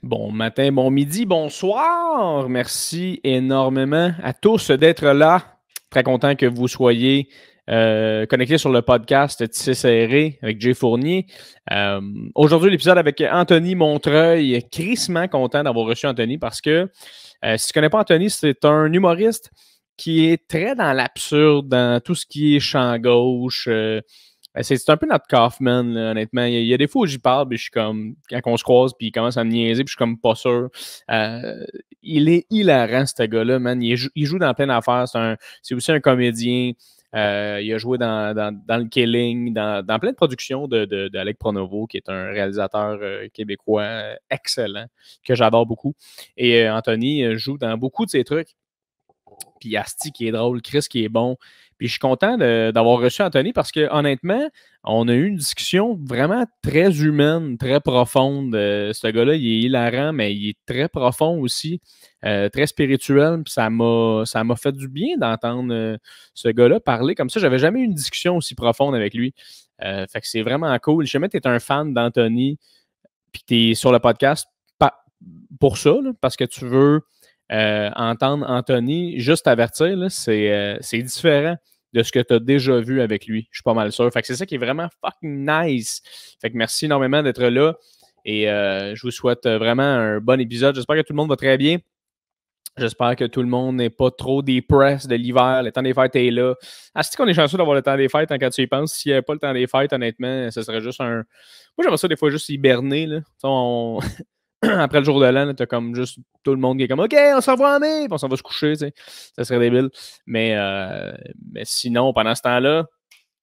Bon matin, bon midi, bonsoir. Merci énormément à tous d'être là. Très content que vous soyez connectés sur le podcast Tissé Serré avec Jay Fournier. Aujourd'hui, l'épisode avec Anthony Montreuil. Crissement content d'avoir reçu Anthony parce que si tu ne connais pas Anthony, c'est un humoriste qui est très dans l'absurde, dans tout ce qui est champ gauche. C'est un peu notre Kaufman, là, honnêtement. Il y a des fois où j'y parle, puis je suis comme, quand on se croise, puis il commence à me niaiser, puis je suis comme pas sûr. Il est hilarant, ce gars-là, man. Il joue dans plein d'affaires. C'est aussi un comédien. Il a joué dans le Killing, dans plein de productions d'Alec Pronovo, qui est un réalisateur québécois excellent, que j'adore beaucoup. Et Anthony joue dans beaucoup de ses trucs. Puis Asti qui est drôle, Chris qui est bon. Puis je suis content d'avoir reçu Anthony parce que honnêtement, on a eu une discussion vraiment très humaine, très profonde. Ce gars-là, il est hilarant, mais il est très profond aussi, très spirituel. Puis ça m'a fait du bien d'entendre ce gars-là parler comme ça. J'avais jamais eu une discussion aussi profonde avec lui. Fait que c'est vraiment cool. Si jamais tu es un fan d'Anthony, puis tu es sur le podcast pour ça, là, parce que tu veux entendre Anthony, juste avertir, là, c'est différent de ce que tu as déjà vu avec lui. Je suis pas mal sûr. Fait que c'est ça qui est vraiment fucking nice. Fait que merci énormément d'être là. Et je vous souhaite vraiment un bon épisode. J'espère que tout le monde va très bien. J'espère que tout le monde n'est pas trop depressed de l'hiver. Le temps des fêtes est là. Ah, c'est qu'on est chanceux d'avoir le temps des fêtes, hein, quand tu y penses. S'il n'y avait pas le temps des fêtes, honnêtement, ce serait juste un. Moi, j'aimerais ça des fois juste hiberner. Là. Après le jour de l'an, t'as comme juste tout le monde qui est comme OK, on s'en va en mai, puis on s'en va se coucher, tu sais. Ça serait débile. Mais sinon, pendant ce temps-là,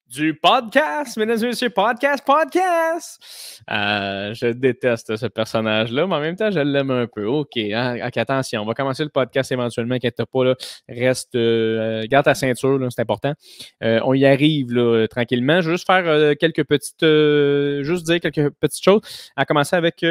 du podcast, mesdames et messieurs, podcast. Je déteste ce personnage-là, mais en même temps, je l'aime un peu. OK, hein, attention, on va commencer le podcast éventuellement, inquiète pas, là. Reste, garde ta ceinture, là, c'est important. On y arrive, là, tranquillement. Je vais juste faire juste dire quelques petites choses. À commencer avec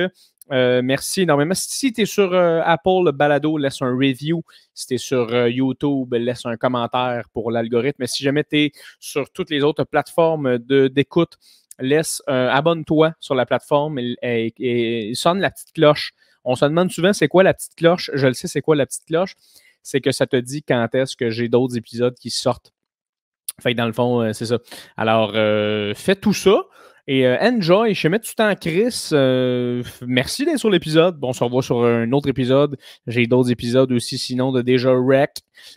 merci énormément. Si tu es sur Apple Balado, laisse un review. Si tu es sur YouTube, laisse un commentaire pour l'algorithme. Si jamais tu es sur toutes les autres plateformes d'écoute, abonne-toi sur la plateforme et sonne la petite cloche. On se demande souvent c'est quoi la petite cloche. Je le sais, c'est quoi la petite cloche. C'est que ça te dit quand est-ce que j'ai d'autres épisodes qui sortent. Fait que dans le fond, c'est ça. Alors, fais tout ça. Et enjoy, je vais mettre tout en Chris. Merci d'être sur l'épisode. Bon, on se revoit sur un autre épisode. J'ai d'autres épisodes aussi, sinon, de déjà rec.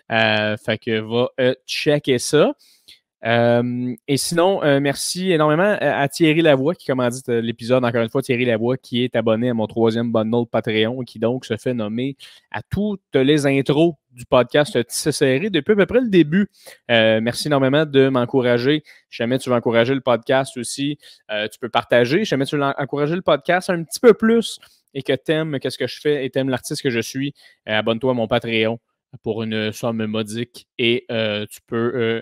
Fait que va checker ça. Et sinon, merci énormément à Thierry Lavoie qui commandite l'épisode. Encore une fois, Thierry Lavoie qui est abonné à mon 3e bundle Patreon et qui donc se fait nommer à toutes les intros du podcast Tissé Serré depuis à peu près le début. Merci énormément de m'encourager. Si jamais tu veux encourager le podcast aussi, tu peux partager. Si jamais tu veux encourager le podcast un petit peu plus et que tu aimes ce que je fais et tu aimes l'artiste que je suis, abonne-toi à mon Patreon pour une somme modique et tu peux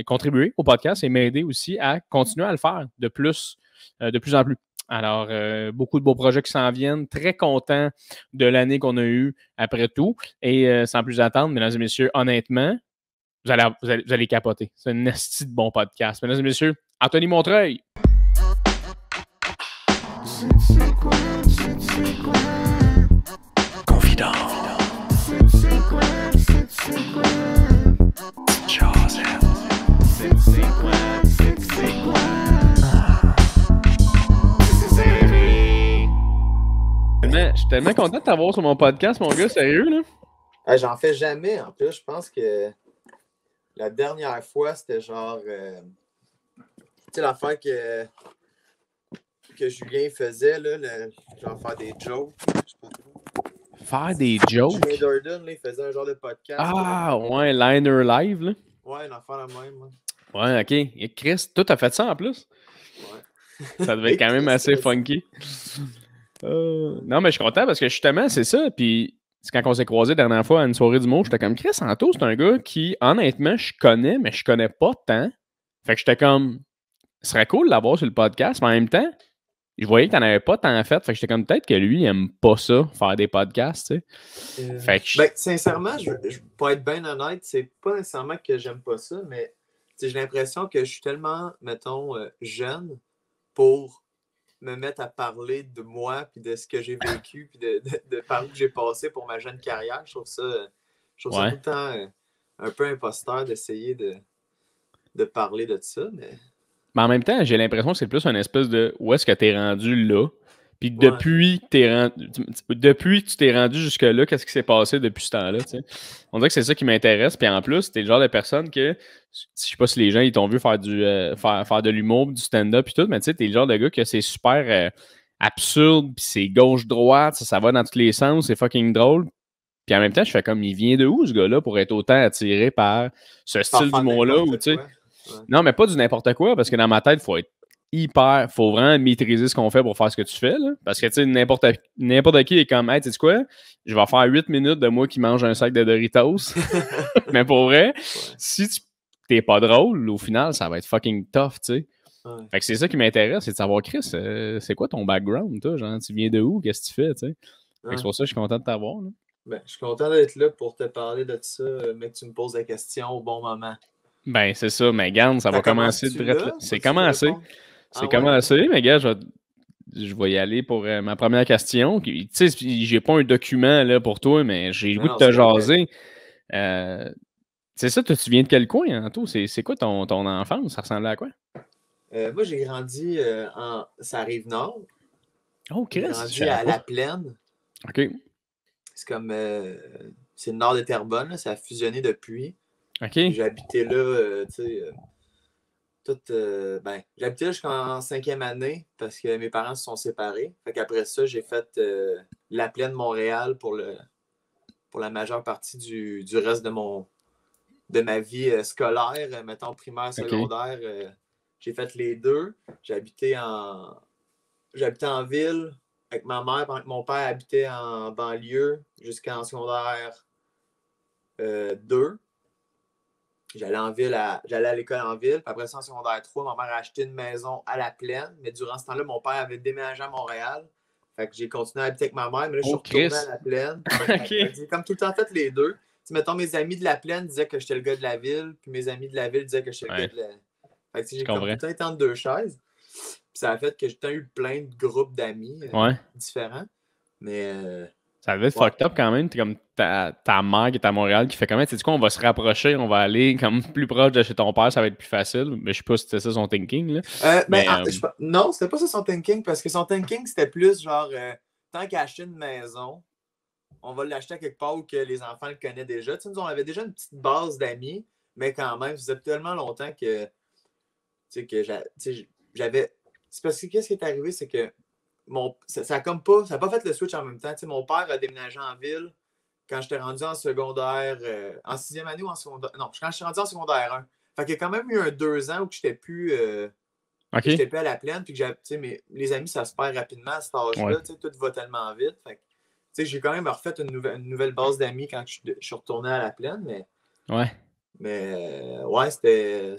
contribuer au podcast et m'aider aussi à continuer à le faire de plus en plus. Alors, beaucoup de beaux projets qui s'en viennent. Très content de l'année qu'on a eue après tout. Et sans plus attendre, mesdames et messieurs, honnêtement, vous allez capoter. C'est un esti de bon podcast. Mesdames et messieurs, Anthony Montreuil. Confident. Je suis tellement content de t'avoir sur mon podcast, mon gars, sérieux, là. J'en fais jamais, en plus. Je pense que la dernière fois, c'était genre... tu sais, l'affaire que Julien faisait, là, genre faire des jokes. Faire des jokes? Julien Durden, là, il faisait un genre de podcast. Ah, ouais, Liner Live, là. Ouais, une affaire la même. Ouais, OK. Et Chris, toi, t'as fait ça en plus? Ouais. Ça devait être quand même assez funky. Non, mais je suis content parce que justement, c'est ça. Puis, c'est quand on s'est croisés la dernière fois à une soirée du monde, j'étais comme Chris Santos, c'est un gars qui, honnêtement, je connais, mais je connais pas tant. Fait que j'étais comme, ce serait cool de l'avoir sur le podcast, mais en même temps, je voyais que t'en avais pas tant fait. Fait que j'étais comme peut-être que lui, il aime pas ça, faire des podcasts, tu sais. Fait que sincèrement, pour être bien honnête, c'est pas nécessairement que j'aime pas ça, mais j'ai l'impression que je suis tellement, mettons, jeune pour me mettre à parler de moi, puis de ce que j'ai vécu, puis de par où j'ai passé pour ma jeune carrière. Je trouve ça tout le temps un peu imposteur d'essayer de parler de ça. Mais en même temps, j'ai l'impression que c'est plus une espèce de où est-ce que tu es rendu là. Puis Ouais. depuis que tu t'es rendu jusque-là, qu'est-ce qui s'est passé depuis ce temps-là? T'sais? On dirait que c'est ça qui m'intéresse. Puis en plus, t'es le genre de personne que, je sais pas si les gens ils t'ont vu faire faire de l'humour, du stand-up et tout, mais tu sais, t'es le genre de gars que c'est super absurde, puis c'est gauche-droite, ça va dans tous les sens, c'est fucking drôle. Puis en même temps, je fais comme, il vient de où ce gars-là pour être autant attiré par ce style d'humour-là? Ou, tu sais, non, mais pas du n'importe quoi, parce que dans ma tête, faut vraiment maîtriser ce qu'on fait pour faire ce que tu fais. Là. Parce que, tu sais, n'importe qui est comme, hey, tu sais quoi, je vais faire 8 minutes de moi qui mange un sac de Doritos. Mais pour vrai, si tu t'es pas drôle, au final, ça va être fucking tough, tu sais. Fait que c'est ça qui m'intéresse, c'est de savoir, Chris, c'est quoi ton background, toi? Genre, tu viens de où? Qu'est-ce que tu fais, tu sais? Fait que c'est pour ça que je suis content de t'avoir. Là. Ben, je suis content d'être là pour te parler de ça, mais que tu me poses la question au bon moment. Ben, c'est ça, mais garde, ça va commencer direct là. C'est commencé. C'est commencé, mais gars, je vais y aller pour ma première question. Tu sais, j'ai pas un document là, pour toi, mais j'ai le goût de te jaser. C'est ça, toi, tu viens de quel coin, Anto? C'est quoi ton enfance? Ça ressemblait à quoi? Moi, j'ai grandi ça Rive-Nord. Oh, Chris! J'ai grandi à La Plaine. OK. C'est comme... c'est le nord de Terrebonne, là, ça a fusionné depuis. OK. J'ai habité là, tu sais... j'ai habité là jusqu'en 5e année parce que mes parents se sont séparés. Fait qu'après ça, j'ai fait La Plaine Montréal pour la majeure partie du reste de ma vie scolaire, mettons primaire, secondaire. J'ai fait les deux. J'ai habité en ville avec ma mère pendant que mon père habitait en banlieue jusqu'en secondaire 2. J'allais à l'école en ville. Puis après ça, en secondaire 3, ma mère a acheté une maison à La Plaine. Mais durant ce temps-là, mon père avait déménagé à Montréal. Fait que j'ai continué à habiter avec ma mère, mais là, je suis retourné à La Plaine. J'ai comme tout le temps fait les deux. T'sais, mettons, mes amis de La Plaine disaient que j'étais le gars de la ville, puis mes amis de la ville disaient que j'étais le gars de la... Fait que j'ai comme tout le temps été entre deux chaises. Puis ça a fait que j'ai eu plein de groupes d'amis différents. Mais... ça devait être fucked up quand même. T'es comme ta mère qui est à Montréal qui fait comment? Tu sais quoi, on va se rapprocher, on va aller comme plus proche de chez ton père, ça va être plus facile. Mais je sais pas si c'était ça son thinking. Là. Non, c'était pas ça son thinking, parce que son thinking, c'était plus genre tant qu'à acheter une maison, on va l'acheter à quelque part où que les enfants le connaissent déjà. Tu sais, nous, on avait déjà une petite base d'amis, mais quand même, ça faisait tellement longtemps que j'avais. C'est parce que qu'est-ce qui est arrivé, c'est que ça a pas fait le switch en même temps. Tu sais, mon père a déménagé en ville quand j'étais rendu en secondaire, en 6e année ou en secondaire. Non, quand je suis rendu en secondaire 1. Fait qu'il y a quand même eu 2 ans où j'étais plus. J'étais plus à La Plaine, puis que les amis, ça se perd rapidement à cet âge-là. Tout va tellement vite. Fait que, j'ai quand même refait une nouvelle base d'amis quand je suis retourné à La Plaine, mais. Ouais. Mais c'était.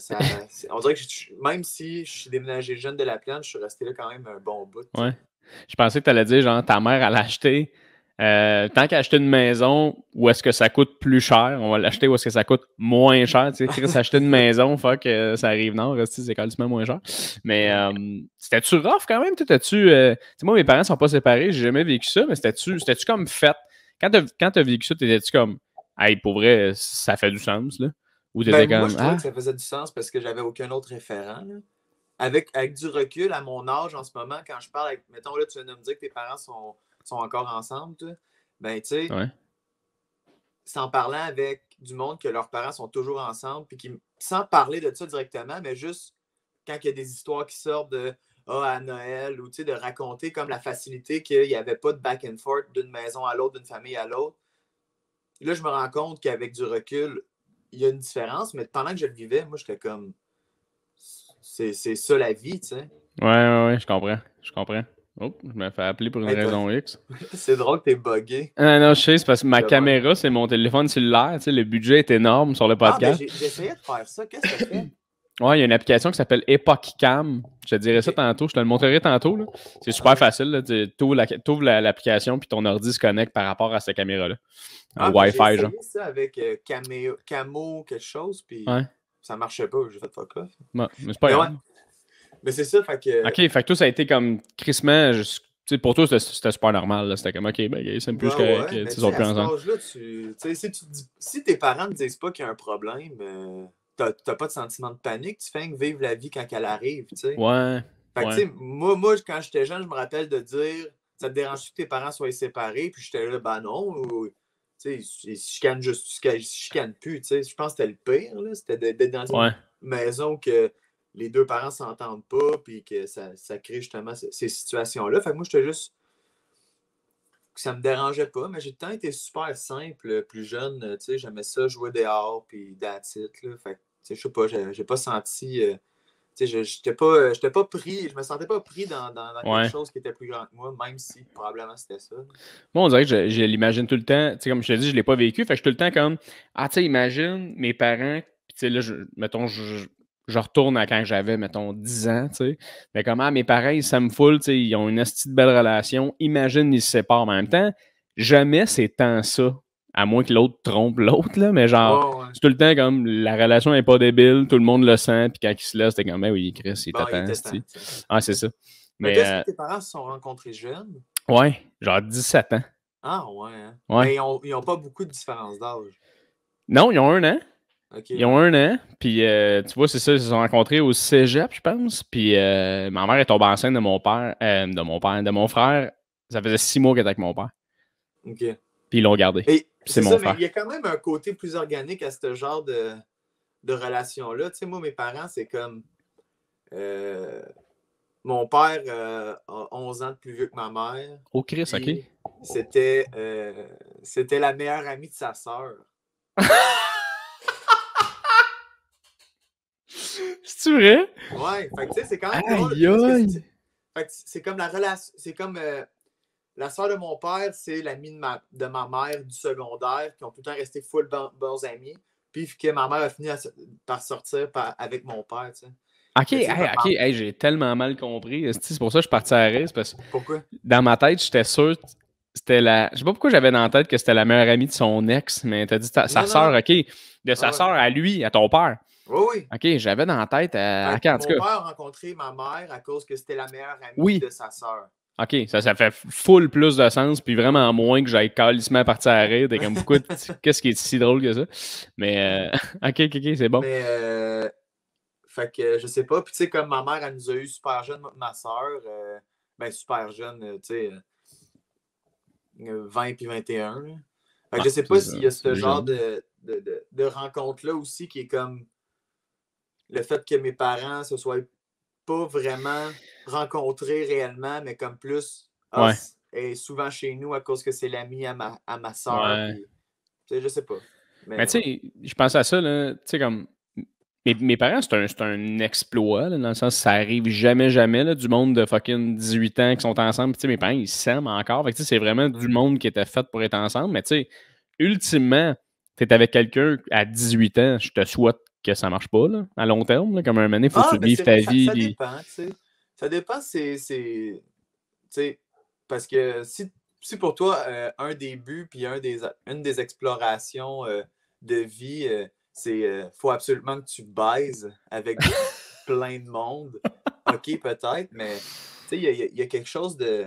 On dirait que même si je suis déménagé jeune de La Plaine, je suis resté là quand même un bon bout. Ouais. Je pensais que tu allais dire, genre, ta mère, elle a acheté. Tant qu'à acheter une maison, où est-ce que ça coûte plus cher, on va l'acheter où est-ce que ça coûte moins cher. Tu sais, Chris, acheter une maison, fuck, ça arrive nord, c'est quasiment moins cher. Mais c'était-tu rough quand même? Moi, mes parents sont pas séparés, j'ai jamais vécu ça, mais c'était-tu comme fait? Quand t'as vécu ça, t'étais-tu comme, hey, pour vrai, ça fait du sens, là? Ou t'étais comme, moi, je trouvais que ça faisait du sens parce que j'avais aucun autre référent, là. Avec du recul, à mon âge en ce moment, quand je parle avec, mettons, là, tu viens de me dire que tes parents sont encore ensemble, toi, ben, tu sais, c'est en parlant avec du monde que leurs parents sont toujours ensemble, puis sans parler de ça directement, mais juste quand il y a des histoires qui sortent à Noël, ou de raconter comme la facilité qu'il n'y avait pas de back and forth d'une maison à l'autre, d'une famille à l'autre. Là, je me rends compte qu'avec du recul, il y a une différence, mais pendant que je le vivais, moi, j'étais comme... C'est ça la vie, tu sais. Ouais, je comprends. Oh, je me fais appeler pour une raison X. C'est drôle que t'es buggé. Non, je sais, c'est parce que ma caméra, c'est mon téléphone cellulaire. Tu sais, le budget est énorme sur le podcast. J'essayais de faire ça. Qu'est-ce que tu fais? Ouais, il y a une application qui s'appelle Epoch Cam. Je te dirai ça tantôt. Je te le montrerai tantôt. Là. C'est super facile. Tu ouvres l'application puis ton ordi se connecte par rapport à cette caméra-là. Wi-Fi, genre. J'ai essayé ça avec Camo quelque chose, puis ça marchait pas. J'ai fait fuck off. Ouais, mais c'est pas grave. Mais c'est ça, fait que... OK, fait que toi, ça a été comme crissement... Pour toi, c'était super normal. C'était comme, OK, ben, c'est plus correct. Ouais, mais Ils sont plus à cet ensemble. âge-là, si tes parents ne disent pas qu'il y a un problème, t'as pas de sentiment de panique, tu fais vivre la vie quand elle arrive, tu sais. Ouais. Fait que, tu sais, moi, quand j'étais jeune, je me rappelle de dire, ça te dérange que tes parents soient séparés, puis j'étais là, ben non, tu sais, ils se chicanent juste, ils se chicanent plus, tu sais. Je pense que c'était le pire, là, c'était d'être dans une maison que les deux parents s'entendent pas, puis que ça crée justement ces situations-là. Fait que moi, j'étais juste ça me dérangeait pas, mais j'ai tout le temps été super simple, plus jeune, tu sais, j'aimais ça, jouer dehors, puis that's it, là. Fait que, tu sais, je sais pas, j'ai pas senti, tu sais, j'étais pas pris, je me sentais pas pris dans quelque chose qui était plus grand que moi, même si probablement c'était ça. Moi, on dirait que je l'imagine tout le temps, tu sais, comme je te dis, je l'ai pas vécu, fait que je suis tout le temps comme, tu sais, imagine mes parents, puis tu sais, là, mettons, je retourne à quand j'avais, mettons, 10 ans, tu sais. Mais comment mes parents, ils s'aiment full, tu sais, ils ont une petite belle relation. Imagine, ils se séparent. Mais en même temps, jamais c'est tant ça. À moins que l'autre trompe l'autre, là. Mais genre, c'est tout le temps comme la relation n'est pas débile, tout le monde le sent. Puis quand il se laisse, c'était comme, ben oui, Chris, il t'attend. Ah, c'est ça. Mais est-ce que tes parents se sont rencontrés jeunes? Ouais, genre 17 ans. Ah, ouais. Hein? Ouais. Mais ils ont pas beaucoup de différence d'âge. Non, ils ont 1 an. Okay, ils ont 1 an, puis tu vois, c'est ça, ils se sont rencontrés au cégep, je pense, puis ma mère est tombée enceinte de mon père, de mon frère, ça faisait 6 mois qu'elle était avec mon père. OK. Puis ils l'ont gardé. C'est mon frère. Mais il y a quand même un côté plus organique à ce genre de relation-là. Tu sais, moi, mes parents, c'est comme... mon père a 11 ans de plus vieux que ma mère. Oh, Chris, OK. C'était la meilleure amie de sa sœur. C'est vrai? Ouais, fait que tu sais, c'est quand même drôle. Fait que c'est comme la relation. C'est comme la sœur de mon père, c'est l'amie de ma mère du secondaire, qui ont tout le temps resté full bons amis. Puis que ma mère a fini par sortir avec mon père, tu sais. OK, j'ai tellement mal compris. C'est pour ça que je suis parti à risque. Parce que pourquoi? Dans ma tête, j'étais sûr c'était la. Je sais pas pourquoi j'avais dans la tête que c'était la meilleure amie de son ex, mais t'as dit sa sœur, OK. De sa sœur à lui, à ton père. Oui. OK, j'avais dans la tête à mon père a rencontré ma mère à cause que c'était la meilleure amie de sa sœur. OK, ça fait full plus de sens, puis vraiment moins que j'aille calissement partir à rire. T'es comme, pourquoi, qu'est-ce qui est si drôle que ça? Mais, OK, c'est bon. Mais, fait que je sais pas. Puis, tu sais, comme ma mère, elle nous a eu super jeune, ma soeur, ben, super jeune, tu sais, 20 puis 21. Fait que je sais pas s'il y a ce genre de rencontre-là aussi qui est comme le fait que mes parents se soient pas vraiment rencontrés réellement, mais comme plus est souvent chez nous à cause que c'est l'ami à ma soeur. Puis, je sais pas. Mais tu sais, je pense à ça, là, tu sais, comme mes parents, c'est un exploit, là, dans le sens que ça arrive jamais, là, du monde de fucking 18 ans qui sont ensemble. Tu sais, mes parents, ils s'aiment encore. Fait que, tu sais, c'est vraiment du monde qui était fait pour être ensemble. Mais tu sais, ultimement, t'es avec quelqu'un à 18 ans, je te souhaite que ça marche pas, là, à long terme. Là, comme un moment donné, il faut que tu vives ta vie. Ça dépend, tu sais. Ça dépend, tu sais, parce que si pour toi, un des buts puis une des explorations de vie, c'est faut absolument que tu baises avec plein de monde. OK, peut-être, mais tu sais, il y a quelque chose de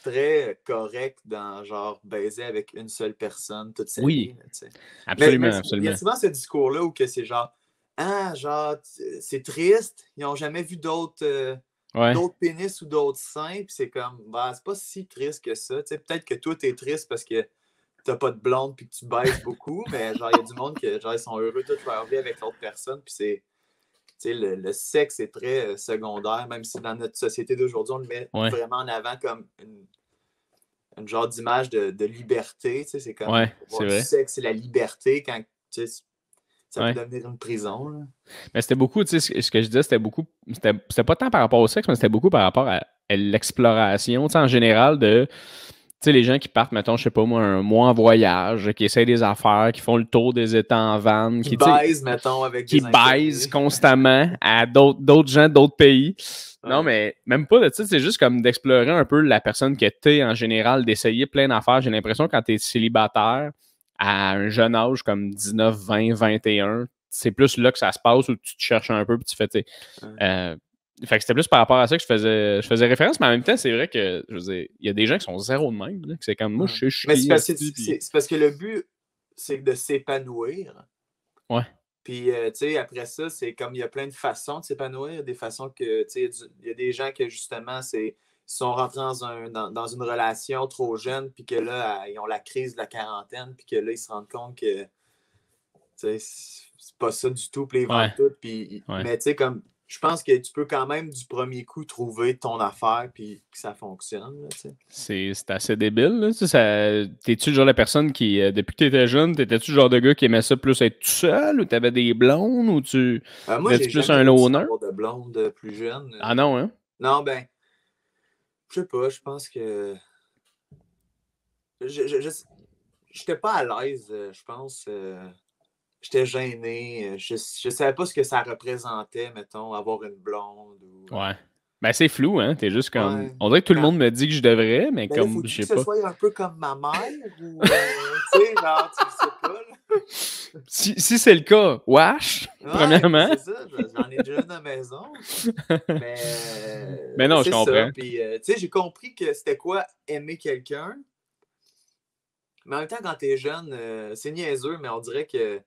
très correct dans genre baiser avec une seule personne toute sa vie. Absolument, mais absolument. Il y a souvent ce discours-là où que c'est genre genre, c'est triste, ils n'ont jamais vu d'autres pénis ou d'autres seins, puis c'est comme, c'est pas si triste que ça. Peut-être que toi, t'es triste parce que t'as pas de blonde puis que tu baises beaucoup, mais genre, il y a du monde qui genre, ils sont heureux toute leur vie avec l'autre personne, puis c'est, le sexe est très secondaire, même si dans notre société d'aujourd'hui, on le met vraiment en avant comme une genre d'image de liberté, c'est comme le sexe et la liberté quand, ça peut devenir une prison. Là. Mais c'était beaucoup, tu sais, ce que je disais, c'était pas tant par rapport au sexe, mais c'était beaucoup par rapport à l'exploration, tu sais, en général, de, tu sais, les gens qui partent, mettons, je sais pas moi, un mois en voyage, qui essayent des affaires, qui font le tour des États en van, qui baisent, mettons, avec qui baisent constamment à d'autres gens d'autres pays. Non, mais même pas, tu sais, c'est juste comme d'explorer un peu la personne que t'es en général, d'essayer plein d'affaires. J'ai l'impression quand t'es célibataire, à un jeune âge comme 19, 20, 21, tu c'est plus là que ça se passe où tu te cherches un peu puis tu fais, fait que c'était plus par rapport à ça que je faisais référence, mais en même temps, c'est vrai que, je veux dire, il y a des gens qui sont zéro de même, là, que c'est comme moi, je sais mais chier. c'est parce que le but, c'est de s'épanouir. Ouais. Puis, tu sais, après ça, c'est comme il y a plein de façons de s'épanouir, des façons que, tu sais, il y a des gens que, justement, sont rentrés dans une relation trop jeune, puis que là, ils ont la crise de la quarantaine, puis que là, ils se rendent compte que, tu sais, c'est pas ça du tout, puis ils vendent tout. Puis, mais, tu sais, comme, je pense que tu peux quand même, du premier coup, trouver ton affaire, puis que ça fonctionne, là, tu sais. C'est assez débile, là. T'es-tu le genre de personne qui, depuis que t'étais jeune, t'étais-tu le genre de gars qui aimait ça plus être tout seul, ou t'avais des blondes, ou Moi, j'ai plus jamais un réussi à loner? avoir de blonde plus jeune. Ah non, hein? Non, ben, je sais pas, je pense que... J'étais pas à l'aise, je pense. J'étais gêné. Je savais pas ce que ça représentait, mettons, avoir une blonde. Ouais. Ben, c'est flou, hein? T'es juste comme. Ouais. On dirait que tout le monde me dit que je devrais, mais Ben là, comme, faut-tu je que sais ce pas. soit un peu comme ma mère ou. Tu sais, genre, tu le sais pas, là. Si c'est le cas, wesh, Ouais, premièrement. c'est ça. J'en ai déjà une à la maison. Mais non, je c'est ça. comprends. Puis, tu sais, j'ai compris que c'était quoi aimer quelqu'un. Mais en même temps, quand t'es jeune, c'est niaiseux, mais on dirait que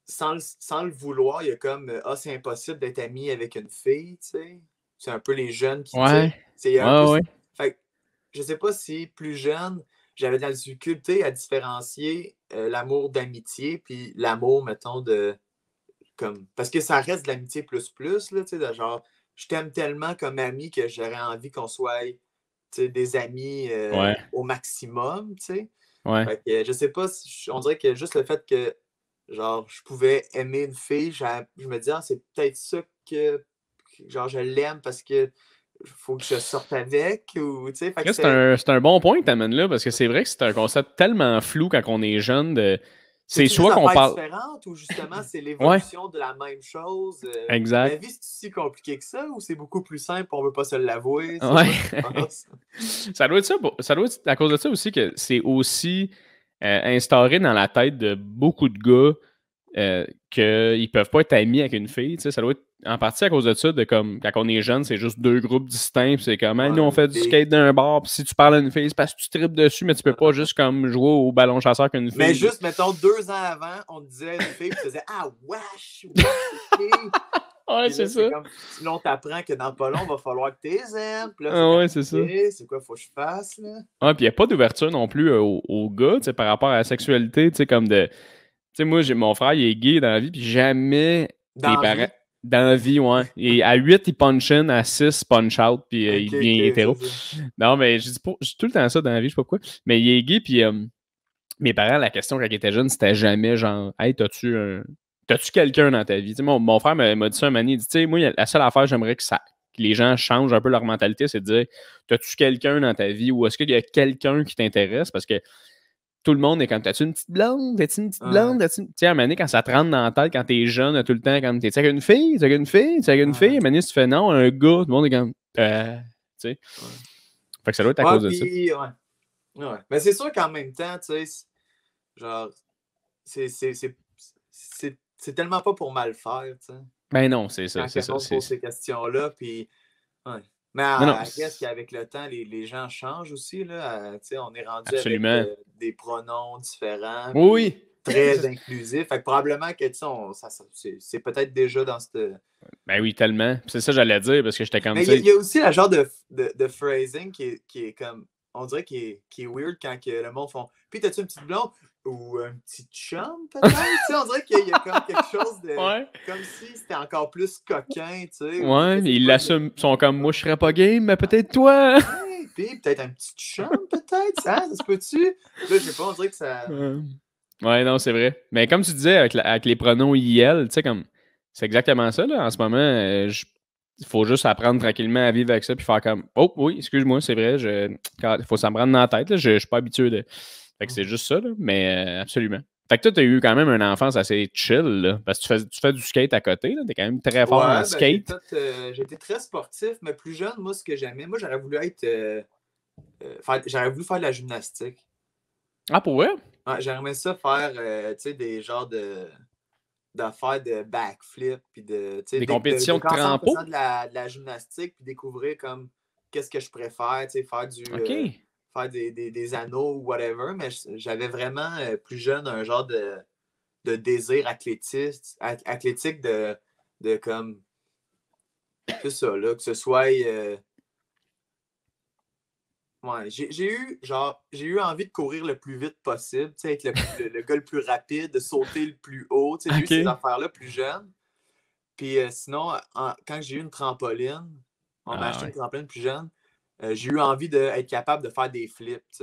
sans le vouloir, il y a comme c'est impossible d'être ami avec une fille, tu sais. C'est un peu les jeunes qui, tu Ouais. sais. C'est un peu. Ouais. Fait que je sais pas si plus jeune, j'avais de la difficulté à différencier l'amour d'amitié puis l'amour, mettons, de. Comme. Parce que ça reste de l'amitié plus, là, tu sais, de genre, je t'aime tellement comme ami que j'aurais envie qu'on soit, tu sais, des amis Ouais. au maximum, tu sais. Ouais. Fait que je sais pas, on dirait que juste le fait que genre je pouvais aimer une fille, je me disais, c'est peut-être ça que genre je l'aime parce que faut que je sorte avec ou tu sais, fait que C'est un bon point que t'amènes là, parce que c'est vrai que c'est un concept tellement flou quand on est jeune. C'est c'est-tu des soit qu'on affaires parle. différentes ou justement c'est Ouais, l'évolution de la même chose? La exact. vie, c'est si compliqué que ça ou c'est beaucoup plus simple, on veut pas se l'avouer? C'est Ouais. quoi que tu penses? Ça doit être ça. Ça doit être à cause de ça aussi que c'est aussi instauré dans la tête de beaucoup de gars qu'ils peuvent pas être amis avec une fille. Ça doit être en partie à cause de ça, de comme quand on est jeune, c'est juste deux groupes distincts. C'est comme nous on fait du skate d'un bar, puis si tu parles à une fille, c'est parce que tu tripes dessus, mais tu peux pas juste comme jouer au ballon chasseur qu'une fille. Mais juste, mettons, 2 ans avant, on te disait une fille, puis tu disais ah, wesh, Ouais, c'est ça. Comme, là, on t'apprend que dans pas long, il va falloir que tu les aimes. Puis là, Ah ouais, c'est ça. C'est quoi, faut que je fasse, là? Ouais, puis il n'y a pas d'ouverture non plus aux gars, par rapport à la sexualité, comme de. Tu sais, moi, mon frère, il est gay dans la vie, puis jamais les parents. Dans la vie, ouais. Et à 8, il punch in, à 6, punch out, puis il devient hétéro. Non, mais je dis tout le temps ça dans la vie, je sais pas pourquoi. Mais il est gay, puis mes parents, la question quand ils étaient jeunes, c'était jamais genre, hey, t'as-tu quelqu'un dans ta vie? Tu sais, mon frère m'a dit ça un moment, il dit, tu sais, moi, la seule affaire, j'aimerais que les gens changent un peu leur mentalité, c'est de dire, t'as-tu quelqu'un dans ta vie ou est-ce qu'il y a quelqu'un qui t'intéresse? Parce que tout le monde est comme, t'as-tu une petite blonde? T'as-tu une petite blonde? Tu sais, à un moment donné, quand ça te rentre dans la tête, quand t'es jeune, tout le temps, quand t'es avec une fille? T'es avec une fille? T'es avec une fille? À un moment donné, si tu fais non, un gars, tout le monde est comme, tu sais. Fait que ça doit être à cause de ça. Ouais. Mais c'est sûr qu'en même temps, tu sais, genre, c'est tellement pas pour mal faire, tu sais. Ben non, c'est ça. Quand C'est quelqu'un ça. pose ces questions-là, puis... Ouais. Mais qu'est-ce qu'avec le temps, les gens changent aussi. Là, on est rendu Absolument. avec des pronoms différents. Oui. Très inclusifs. Fait que probablement que c'est peut-être déjà dans cette. Ben oui, tellement. C'est ça que j'allais dire parce que j'étais comme. Mais il y a aussi le genre de phrasing qui est comme. On dirait qui est weird quand que le monde font. Puis t'as-tu une petite blonde ou un petit chum peut-être? On dirait qu'il y a comme quelque chose de. Ouais. Comme si c'était encore plus coquin, tu sais. Ouais, mais ils l'assument. Ils sont comme moi, je serais pas game, mais peut-être toi. Ouais, puis peut-être un petit chum, peut-être, ça se peut-tu? Là, je sais pas, on dirait que ça. Ouais, non, c'est vrai. Mais comme tu disais, avec les pronoms IL, tu sais, comme. C'est exactement ça, là. En ce moment, il faut juste apprendre tranquillement à vivre avec ça puis faire comme oh oui, excuse-moi, c'est vrai, il faut s'en prendre dans la tête. Là, je suis pas habitué de. Fait que c'est juste ça, là, mais absolument. Fait que toi, tu as eu quand même une enfance assez chill, là, parce que tu fais du skate à côté, tu es quand même très fort en skate. J'ai été très sportif, mais plus jeune, moi, ce que j'aimais, moi, j'aurais voulu être. J'aurais voulu faire de la gymnastique. Ah, pour vrai? Ouais, j'aimerais ça faire, tu sais, des genres de. faire de backflip, puis de compétitions de trampo? en faisant de la gymnastique, puis découvrir comme qu'est-ce que je préfère, faire faire des anneaux ou whatever, mais j'avais vraiment plus jeune un genre de désir athlétique de comme c'est ça, là, que ce soit ouais, j'ai eu envie de courir le plus vite possible, être le gars le plus rapide, de sauter le plus haut. J'ai eu ces affaires-là plus jeune. Puis sinon, quand j'ai eu une trampoline, on m'a acheté une trampoline plus jeune, j'ai eu envie d'être capable de faire des flips.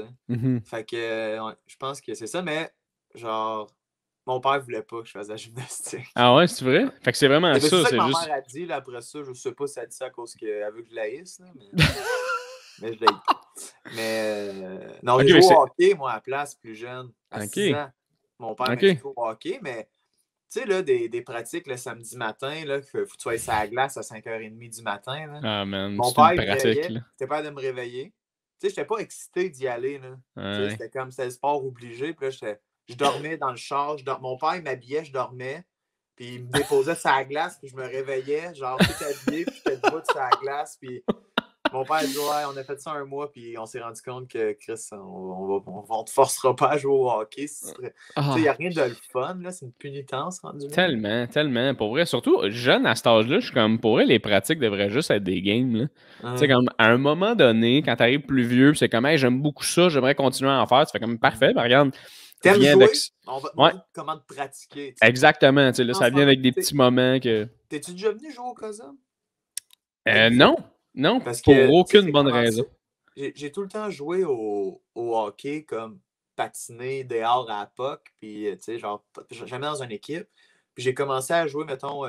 Fait que ouais, je pense que c'est ça, mais genre, mon père voulait pas que je fasse de la gymnastique. Ah ouais, c'est vrai? Fait que c'est vraiment ça. C'est ça que ma juste... mère a dit, là, après ça, je sais pas si elle a dit ça à cause qu'elle veut que je la haïsse, là, mais... mais je l'ai pas. Mais non, j'ai joué au hockey, moi, à la place, plus jeune, à 6 ans. Mon père m'a dit au hockey, mais tu sais, là, des pratiques le samedi matin, là, faut que tu sois sur la glace à 5h30 du matin. Là. Ah, man, mon père, il me réveillait, j'étais peur de me réveiller. Tu sais, j'étais pas excité d'y aller, là. C'était comme, c'était le sport obligé, puis là, je dormais dans le char. Mon père, il m'habillait, je dormais, puis il me déposait sur la glace, puis je me réveillais, genre tout habillé, puis j'étais debout sur la glace, puis mon père dit ouais, on a fait ça un mois, puis on s'est rendu compte que Chris, on te forcera pas à jouer au hockey. Il n'y a rien de le fun, là, c'est une punitance rendue. Tellement, tellement. Pour vrai, surtout jeune à cet âge-là, je suis comme pour vrai, les pratiques devraient juste être des games. Tu sais, comme à un moment donné, quand tu arrives plus vieux, c'est comme hey, j'aime beaucoup ça, j'aimerais continuer à en faire. Tu fais comme parfait, ben, regarde. T'aimes jouer? On va te montrer comment te pratiquer. T'sais. Exactement. Là, ça vient avec des petits moments que. T'es-tu déjà venu jouer au COSUM? Non. Non, parce que, pour aucune bonne raison. J'ai tout le temps joué au hockey comme patiner dehors à la POC, puis tu sais, genre, jamais dans une équipe. Puis j'ai commencé à jouer, mettons,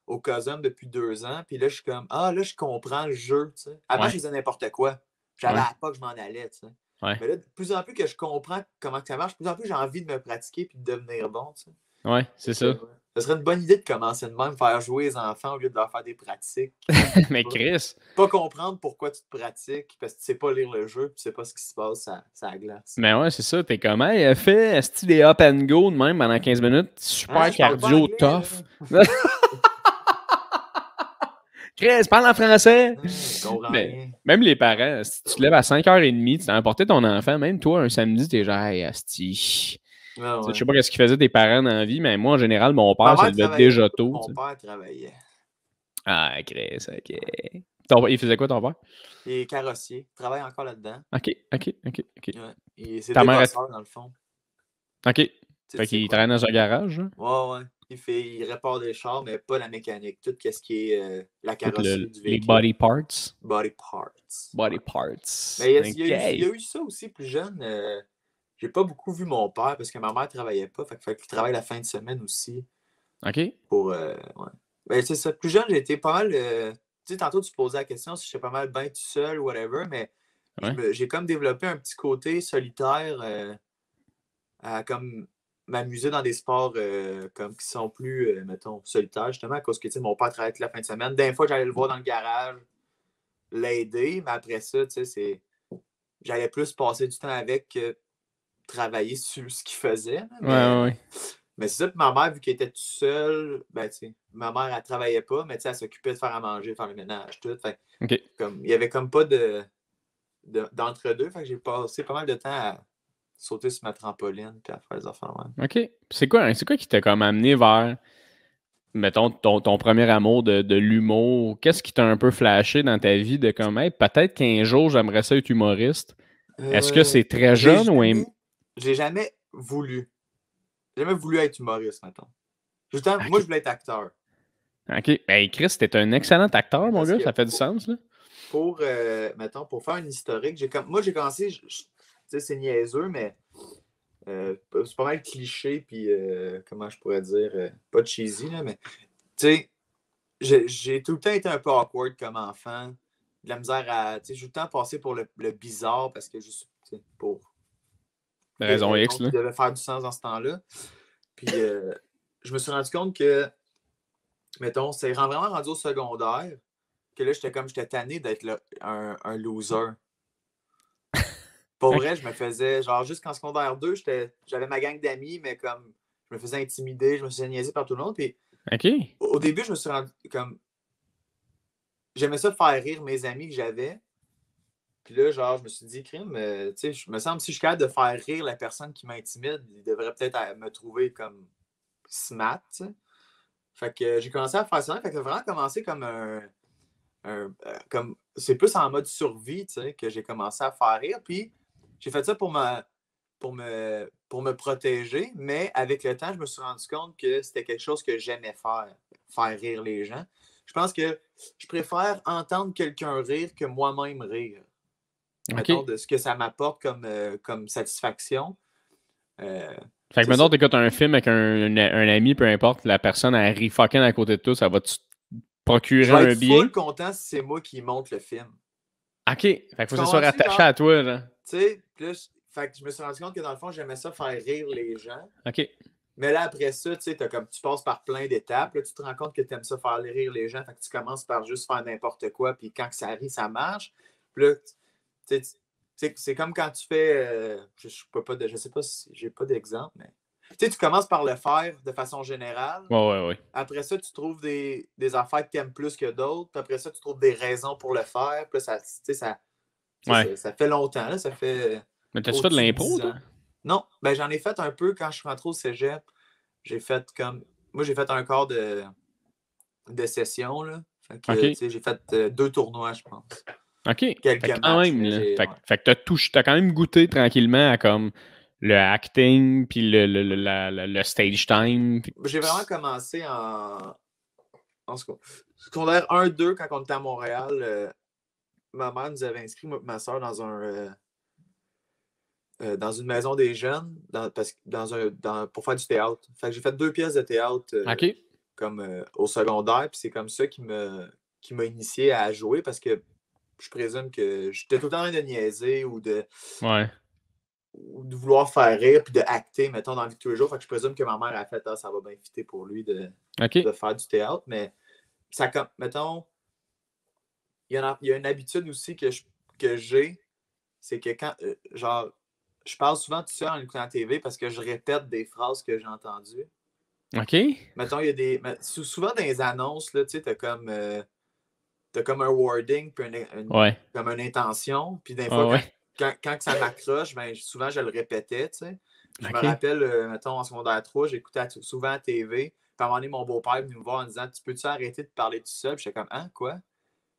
au COSUM depuis 2 ans, puis là, je suis comme, là, je comprends le jeu, tu sais. Avant, je faisais n'importe quoi. J'allais à la POC, je m'en allais, tu sais. Mais là, de plus en plus que je comprends comment ça marche, de plus en plus j'ai envie de me pratiquer puis de devenir bon, tu sais. Ouais, c'est ça. Ce serait une bonne idée de commencer de même, faire jouer les enfants au lieu de leur faire des pratiques. Mais Chris! Pas comprendre pourquoi tu te pratiques parce que tu sais pas lire le jeu, tu sais pas ce qui se passe à la glace. Mais ouais, c'est ça. T'es comme, hey, fais des up and go de même pendant 15 minutes. Super cardio tough. Chris, parle en français! Même les parents, si tu te lèves à 5h30, tu t'as emporté ton enfant, même toi, un samedi, t'es genre, hey, asti. Je sais pas ce qu'ils faisaient tes parents dans la vie, mais moi, en général, mon père, ça devait être déjà tôt. Mon père travaillait. Ah, Chris, OK. Il faisait quoi, ton père? Il est carrossier. Il travaille encore là-dedans. OK. Ouais. C'est débosseur, dans le fond. OK. Fait qu'il travaille dans un garage, hein? Ouais. Il répare des chars, mais pas la mécanique. Tout ce qui est la carrosserie du véhicule. Les body parts. Body parts. Mais il y a eu ça aussi plus jeune. J'ai pas beaucoup vu mon père parce que ma mère travaillait pas. Fait qu'il travaille la fin de semaine aussi. OK. Ouais. Ben, c'est ça. Plus jeune, j'ai été pas mal. Tu sais, tantôt, tu posais la question si j'étais pas mal bien tout seul ou whatever, mais j'ai comme développé un petit côté solitaire à comme m'amuser dans des sports comme qui sont plus, mettons, solitaires, justement, à cause que mon père travaillait toute la fin de semaine. Des fois, j'allais le voir dans le garage, l'aider, mais après ça, tu sais, j'allais plus passer du temps avec que travailler sur ce qu'il faisait. Mais c'est ça, puis ma mère, vu qu'elle était toute seule, ben, tu sais, ma mère, elle travaillait pas, mais tu sais, elle s'occupait de faire à manger, faire le ménage, tout. Fait comme, il y avait comme pas d'entre-deux, fait que j'ai passé pas mal de temps à sauter sur ma trampoline puis à faire des affaires. OK. C'est quoi qui t'a comme amené vers, mettons, ton premier amour de l'humour? Qu'est-ce qui t'a un peu flashé dans ta vie de comme, hey, peut-être qu'un jour, j'aimerais ça être humoriste? Est-ce que c'est très jeune ou... J'ai jamais voulu. J'ai jamais voulu être humoriste, mettons. Justement, moi, je voulais être acteur. OK. Ben, Chris, t'es un excellent acteur, mon gars. Ça fait du sens, là. Mettons, pour faire un historique, moi, j'ai commencé, tu sais, c'est niaiseux, mais c'est pas mal cliché, puis comment je pourrais dire, pas cheesy, là, mais tu sais, j'ai tout le temps été un peu awkward comme enfant. De la misère à, tu sais, j'ai tout le temps passé pour le bizarre parce que juste, tu sais, pour raison X, là. Qui devait faire du sens dans ce temps-là. Puis je me suis rendu compte que, mettons, c'est vraiment rendu au secondaire que là, j'étais tanné d'être un loser. Pour vrai, je me faisais, genre, jusqu'en secondaire 2, j'avais ma gang d'amis, mais comme, me faisais intimider, je me faisais niaiser par tout le monde. Puis au début, je me suis rendu comme... J'aimais ça faire rire mes amis que j'avais. Puis là, genre, je me suis dit, crime, tu sais, je me semble si je suis capable de faire rire la personne qui m'intimide, il devrait peut-être me trouver comme smart, tu sais. Fait que j'ai commencé à faire ça. Fait que ça a vraiment commencé comme comme c'est plus en mode survie, tu sais, que j'ai commencé à faire rire. Puis j'ai fait ça pour me protéger, mais avec le temps, je me suis rendu compte que c'était quelque chose que j'aimais faire rire les gens. Je pense que je préfère entendre quelqu'un rire que moi-même rire. Mettons, de ce que ça m'apporte comme satisfaction. Fait que maintenant, t'écoutes un film avec un ami, peu importe, la personne elle rit fucking à côté de toi, ça va te procurer un bien. Je vais être full content si c'est moi qui monte le film. OK. Fait qu'il faut que ça soit rattaché à toi, là. Tu sais, fait que je me suis rendu compte que dans le fond, j'aimais ça faire rire les gens. OK. Mais là, après ça, tu sais, tu passes par plein d'étapes. Là, tu te rends compte que tu aimes ça faire rire les gens. Fait que tu commences par juste faire n'importe quoi. Puis quand ça rit, ça marche. Puis là, c'est comme quand tu fais. Je sais pas si j'ai pas d'exemple, mais. Tu sais, tu commences par le faire de façon générale. Ouais. Après ça, tu trouves des affaires que tu aimes plus que d'autres. Puis après ça, tu trouves des raisons pour le faire. Puis là, ça fait longtemps. Là, ça fait. Mais t'as-tu fait de l'impro, toi? Non. Ben, j'en ai fait un peu quand je suis rentré au cégep. J'ai fait Moi, j'ai fait un quart de session, là. Fait que, j'ai fait 2 tournois, je pense. OK. Quelques matchs. Fait que t'as quand même goûté tranquillement à comme le acting puis le stage time. J'ai vraiment commencé en secondaire 1-2 quand on était à Montréal. Ma mère nous avait inscrit, moi et ma soeur, dans une maison des jeunes pour faire du théâtre. Fait que j'ai fait 2 pièces de théâtre comme au secondaire. Puis c'est comme ça qui m'a initié à jouer parce que je présume que j'étais tout le temps en train de niaiser ou de vouloir faire rire puis de acter, mettons, dans la vie de tous les jours. Fait que je présume que ma mère a fait ça va bien fitter pour lui de faire du théâtre. Mais ça, mettons, il y a une habitude aussi que j'ai, c'est que quand, genre, je parle souvent tout seul en écoutant la TV parce que je répète des phrases que j'ai entendues. OK. Mettons, il y a souvent dans les annonces, là, tu sais, t'as comme un wording puis comme une intention. Puis des fois, quand ça m'accroche, ben, souvent, je le répétais, tu sais. Je me rappelle, mettons, en secondaire 3, j'écoutais souvent la TV. Puis à un moment donné, mon beau-père est venu me voir en disant « Tu peux-tu arrêter de parler tout seul? » Puis j'étais comme « Hein, quoi? »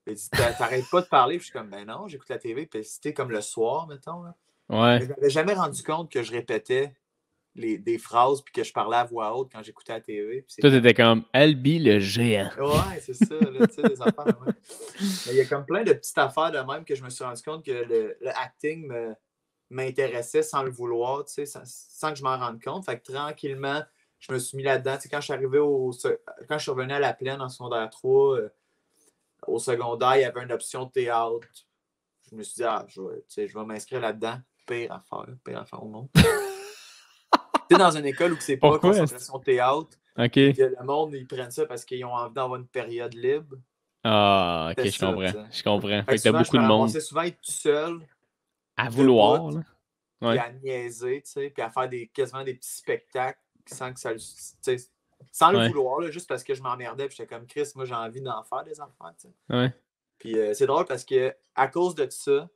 Il dit « T'arrêtes pas de parler? » Puis je suis comme « Ben non, j'écoute la TV. » Puis c'était comme le soir, mettons. Là. Ouais. Mais je m'avais jamais rendu compte que je répétais des phrases puis que je parlais à voix haute quand j'écoutais la TV. Toi, t'étais comme Albi le géant. Ouais, c'est ça, là, tu sais, des affaires. Ouais. Mais il y a comme plein de petites affaires de même que je me suis rendu compte que le acting m'intéressait sans le vouloir, tu sais, sans que je m'en rende compte. Fait que tranquillement, je me suis mis là-dedans. Tu sais, quand je suis revenu à la plaine en secondaire 3, au secondaire, il y avait une option de théâtre. Je me suis dit, je vais m'inscrire là-dedans. Pire affaire au monde. Tu sais, dans une école où c'est pas concentration théâtre, que le monde, ils prennent ça parce qu'ils ont envie d'avoir une période libre. Ah, ok, je comprends. Fait que t'as beaucoup de monde. Je souvent être tout seul. À vouloir, là. Puis à niaiser, tu sais, puis à faire quasiment des petits spectacles sans que ça sans le vouloir, là, juste parce que je m'emmerdais, puis j'étais comme Chris, moi j'ai envie d'en faire des affaires, tu sais. Ouais. Puis c'est drôle parce que à cause de ça,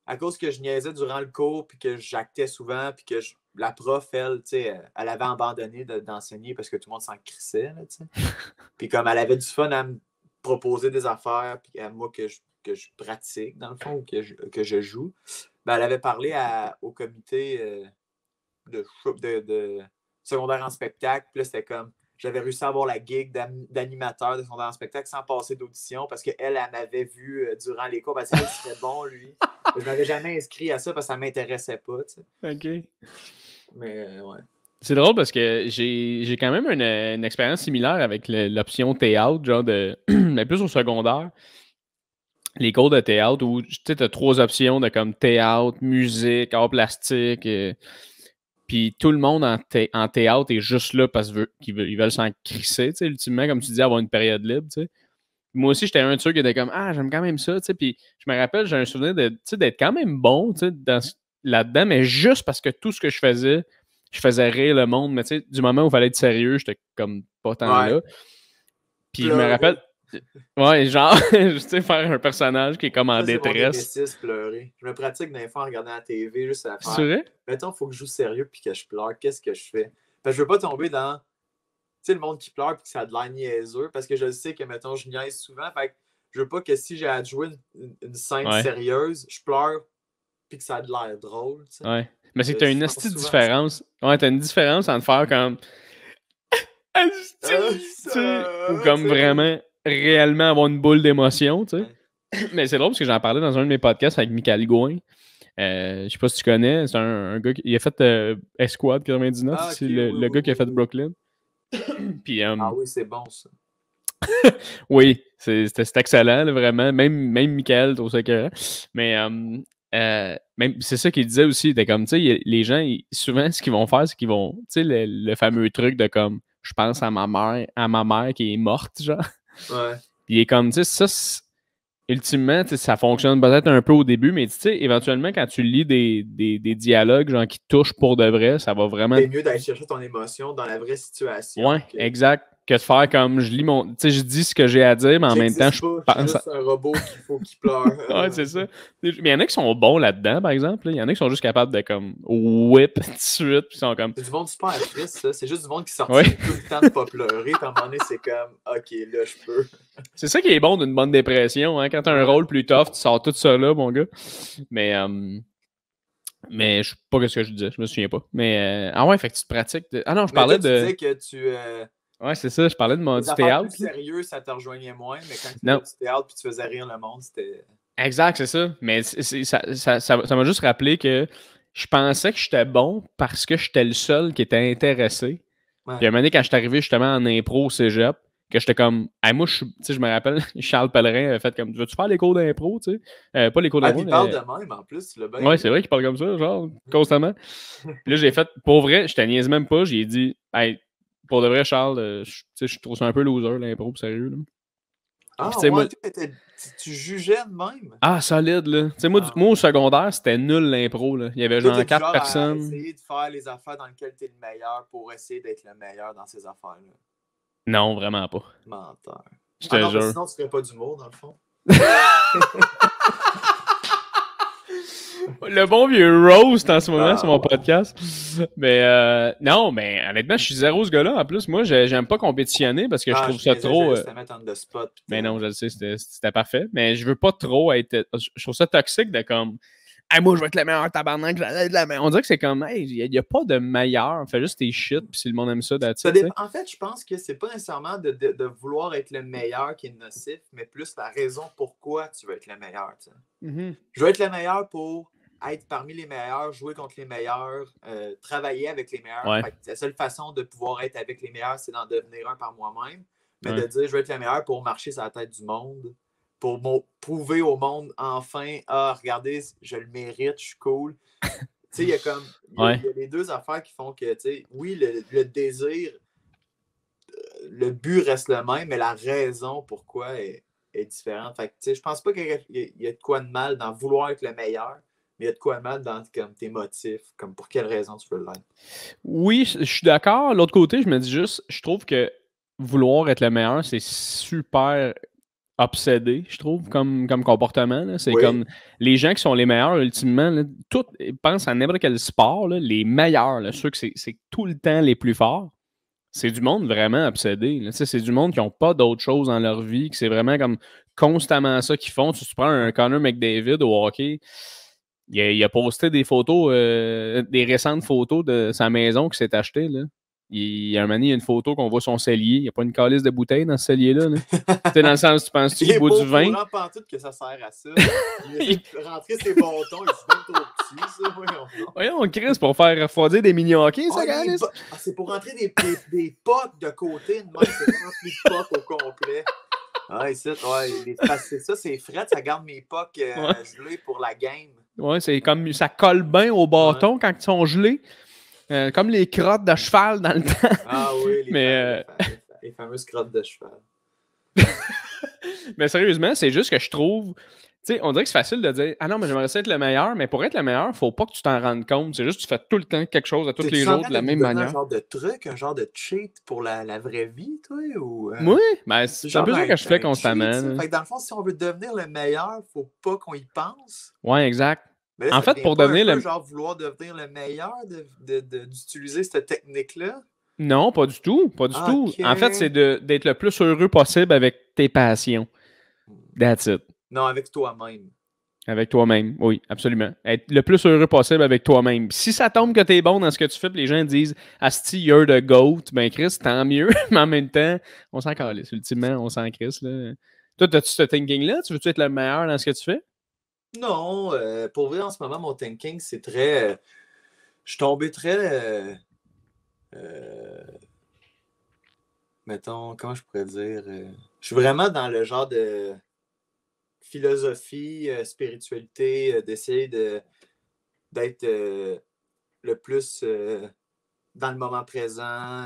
à cause que je niaisais durant le cours, puis que j'actais souvent, puis que la prof, elle, tu sais, elle avait abandonné d'enseigner parce que tout le monde s'en crissait, là, tu sais. Puis comme elle avait du fun à me proposer des affaires, puis à moi que je pratique, dans le fond, ou que je joue, ben, elle avait parlé au comité de secondaire en spectacle, puis là, c'était comme, j'avais réussi à avoir la gig d'animateur de secondaire en spectacle sans passer d'audition parce qu'elle m'avait vu durant les cours, parce qu'elle serait bon, lui. Je m'avais jamais inscrit à ça parce que ça m'intéressait pas, tu sais. OK. Mais, ouais. C'est drôle parce que j'ai quand même une expérience similaire avec l'option théâtre, genre mais plus au secondaire. Les cours de théâtre où tu sais, as 3 options de comme théâtre, musique, art plastique. Puis tout le monde en théâtre est juste là parce qu'ils veulent s'en crisser, tu sais, ultimement, comme tu dis, avoir une période libre, tu sais. Moi aussi, j'étais un de ceux qui était comme « Ah, j'aime quand même ça », tu sais. Puis je me rappelle, j'ai un souvenir d'être quand même bon, tu sais, là-dedans, mais juste parce que tout ce que je je faisais rire le monde, mais tu sais, du moment où il fallait être sérieux, j'étais comme pas tant là. Puis je me rappelle, ouais, genre, tu sais, faire un personnage qui est comme en détresse. C'est mon némésis, pleurer. Je me pratique des fois en regardant la TV, juste à faire. C'est vrai? Mettons, il faut que je joue sérieux puis que je pleure. Qu'est-ce que je fais? Parce que je veux pas tomber dans, tu sais, le monde qui pleure puis que ça a de l'air niaiseux, parce que je sais que, mettons, je niaise souvent. Fait que je veux pas que si j'ai à jouer une scène sérieuse, je pleure puis que ça a de l'air drôle, tu sais. Ouais. Mais c'est que t'as une petite différence. Ouais, t'as une différence entre faire comme... ou comme vraiment, réellement avoir une boule d'émotion, tu sais. Mais c'est drôle parce que j'en parlais dans un de mes podcasts avec Michael Gouin. Je sais pas si tu connais, c'est un gars qui a fait Esquad 99, c'est le gars qui a fait Brooklyn. Puis, ah oui, c'est bon ça. oui, c'est excellent, là, vraiment. Même Michael trouve ça écœurant. Mais même, c'est ça qu'il disait aussi. Comme, tu sais, les gens, souvent, ce qu'ils vont faire, c'est qu'ils vont, tu sais, le fameux truc de comme, je pense à ma mère qui est morte, genre. Ouais. Il est comme, tu sais, ça, ultimement, ça fonctionne peut-être un peu au début, mais tu sais, éventuellement, quand tu lis des dialogues, genre, qui touchent pour de vrai, ça va vraiment... C'est mieux d'aller chercher ton émotion dans la vraie situation. Ouais, exact. Que de faire comme je lis mon. Tu sais, je dis ce que j'ai à dire, mais en même temps, je pense. C'est juste un robot qu'il faut qu'il pleure. Ouais, c'est ça. Mais il y en a qui sont bons là-dedans, par exemple. Il y en a qui sont juste capables de comme whip tout de suite. Puis sont comme... C'est du monde super triste, ça. C'est juste du monde qui sortit tout le temps de pas pleurer. Puis à un moment donné, c'est comme OK, là, je peux. C'est ça qui est bon d'une bonne dépression. Hein? Quand t'as un rôle plus tough, tu sors tout ça là, mon gars. Mais je sais pas ce que je disais. Je me souviens pas. Mais ah ouais, fait que tu te pratiques. Ah non, je parlais de. Tu disais que tu. Ouais, c'est ça, je parlais de mon du théâtre. Plus sérieux, ça te rejoignait moins, mais quand tu faisais du théâtre puis tu faisais rire le monde, c'était... Exact, c'est ça. Mais ça m'a juste rappelé que je pensais que j'étais bon parce que j'étais le seul qui était intéressé. Ouais. Puis à un moment donné, quand je suis arrivé justement en impro au cégep, que j'étais comme... Hey, moi, je me rappelle, Charles Pellerin a fait comme... Veux-tu faire les cours d'impro, tu sais? Pas les cours d'impro, il parle de même, en plus. Tu l'as bien ouais, c'est vrai qu'il parle comme ça, genre, constamment. Puis là, j'ai fait... Pour vrai, je te niaise même pas. J'ai dit... Hey, pour de vrai, Charles, je trouve ça un peu loser, l'impro, sérieux. Là. Ah, puis, moi, tu jugeais de même? Ah, solide, là. Tu sais, moi, au secondaire, c'était nul l'impro, là. Il y avait genre 4 personnes. À essayer de faire les affaires dans lesquelles tu es le meilleur pour essayer d'être le meilleur dans ces affaires-là. Non, vraiment pas. Menteur. Je te jure. Sinon, tu ferais pas d'humour, dans le fond. Le bon vieux roast en ce moment sur mon podcast. Mais non, mais honnêtement, je suis zéro ce gars-là. En plus, moi, j'aime pas compétitionner parce que je trouve ça trop. Je mettre on the spot, mais non, je le sais, c'était parfait. Mais je veux pas trop être. Je trouve ça toxique de comme. Hey, moi, je vais être le meilleur tabarnak. On dirait que c'est comme, hey, il n'y a pas de meilleur. Fais juste tes shit, puis si le monde aime ça, en fait, je pense que c'est pas nécessairement de vouloir être le meilleur qui est nocif, mais plus la raison pourquoi tu veux être le meilleur. Je veux être le meilleur pour être parmi les meilleurs, jouer contre les meilleurs, travailler avec les meilleurs. Ouais. La seule façon de pouvoir être avec les meilleurs, c'est d'en devenir un par moi-même. Mais de dire, je veux être le meilleur pour marcher sur la tête du monde, pour prouver au monde, enfin, regardez, je le mérite, je suis cool. Tu sais, il y a comme... Il y a les deux affaires qui font que, tu sais, oui, le désir, le but reste le même, mais la raison pourquoi est différente. Fait que, tu sais, je pense pas qu'il y a de quoi de mal dans vouloir être le meilleur, mais il y a de quoi de mal dans comme, tes motifs, comme pour quelle raison tu veux l'être. Oui, je suis d'accord. L'autre côté, je me dis juste, je trouve que vouloir être le meilleur, c'est super obsédé, je trouve, comme comportement. Là. C'est comme les gens qui sont les meilleurs, ultimement, là, pensent à n'importe quel sport, là, les meilleurs, là, ceux que c'est tout le temps les plus forts. C'est du monde vraiment obsédé. Là. C'est du monde qui n'ont pas d'autre chose dans leur vie, que c'est vraiment comme constamment ça qu'ils font. Tu prends un Connor McDavid au hockey, il a posté des photos, des récentes photos de sa maison qu'il s'est achetée. Là. Il y a un moment, il y a une photo qu'on voit son cellier. Il n'y a pas une calice de bouteille dans ce cellier-là. Là. Tu sais, dans le sens, tu penses qu'il boit du vin. Il est pas tout que ça sert à ça. Il a rentré ses bâtons, il se même trop petit, ça. Voyons, on crée, c'est pour faire refroidir des mini-hockey, ça, Galice? C'est pour rentrer des pocs de côté, de même, c'est rempli de pocs au complet. C'est ça, c'est frais, ça garde mes pocs gelés pour la game. Ouais, c'est comme ça colle bien au bâton quand ils sont gelés. Comme les crottes de cheval dans le temps. Ah oui, les fameuses crottes de cheval. Mais sérieusement, c'est juste que je trouve, tu sais, on dirait que c'est facile de dire ah non, mais j'aimerais ça être le meilleur, mais pour être le meilleur, faut pas que tu t'en rendes compte. C'est juste que tu fais tout le temps quelque chose à tous les T'es-tu en jours train de de la nous même donner un manière. genre de truc, un genre de cheat pour la vraie vie, toi? Ou, Oui, ben, c'est c'est un genre peu ça que je fais un cheat, constamment. ça? Là. Fait que dans le fond, si on veut devenir le meilleur, faut pas qu'on y pense. Ouais, exact. Mais là, En ça fait, devient pour pas un devenir peu le. genre vouloir devenir le meilleur d'utiliser cette technique-là? Non, pas du tout. Pas du tout. OK. En fait, c'est d'être le plus heureux possible avec tes passions. That's it. Non, avec toi-même. Avec toi-même, oui, absolument. Être le plus heureux possible avec toi-même. Si ça tombe que t'es bon dans ce que tu fais, puis les gens disent Asti, you're the GOAT, ben Chris, tant mieux. Mais en même temps, on s'en calisse. Ultimement, on s'en crisse. Là. Toi, as-tu ce thinking-là? Tu veux-tu être le meilleur dans ce que tu fais? Non, pour vrai, en ce moment, mon thinking, c'est très. Je suis tombé très. Mettons, comment je pourrais dire? Je suis vraiment dans le genre de philosophie, spiritualité, d'essayer d'être le plus dans le moment présent.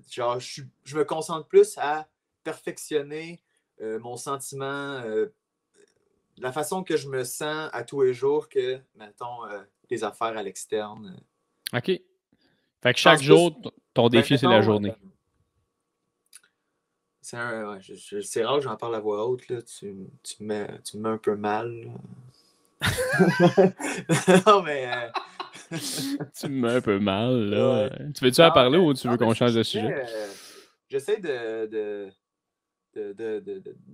Genre, je me concentre plus à perfectionner mon sentiment, la façon que je me sens à tous les jours que, mettons, les affaires à l'externe. OK. Fait que Je chaque pense plus, jour, ton ben, défi, c'est la mettons, journée. c'est rare que j'en parle à voix haute, là. Tu me mets un peu mal. Non, mais. Tu me mets un peu mal, là. Ouais. Tu veux-tu en parler ou tu veux qu'on change de J'essaie sujet? j'essaie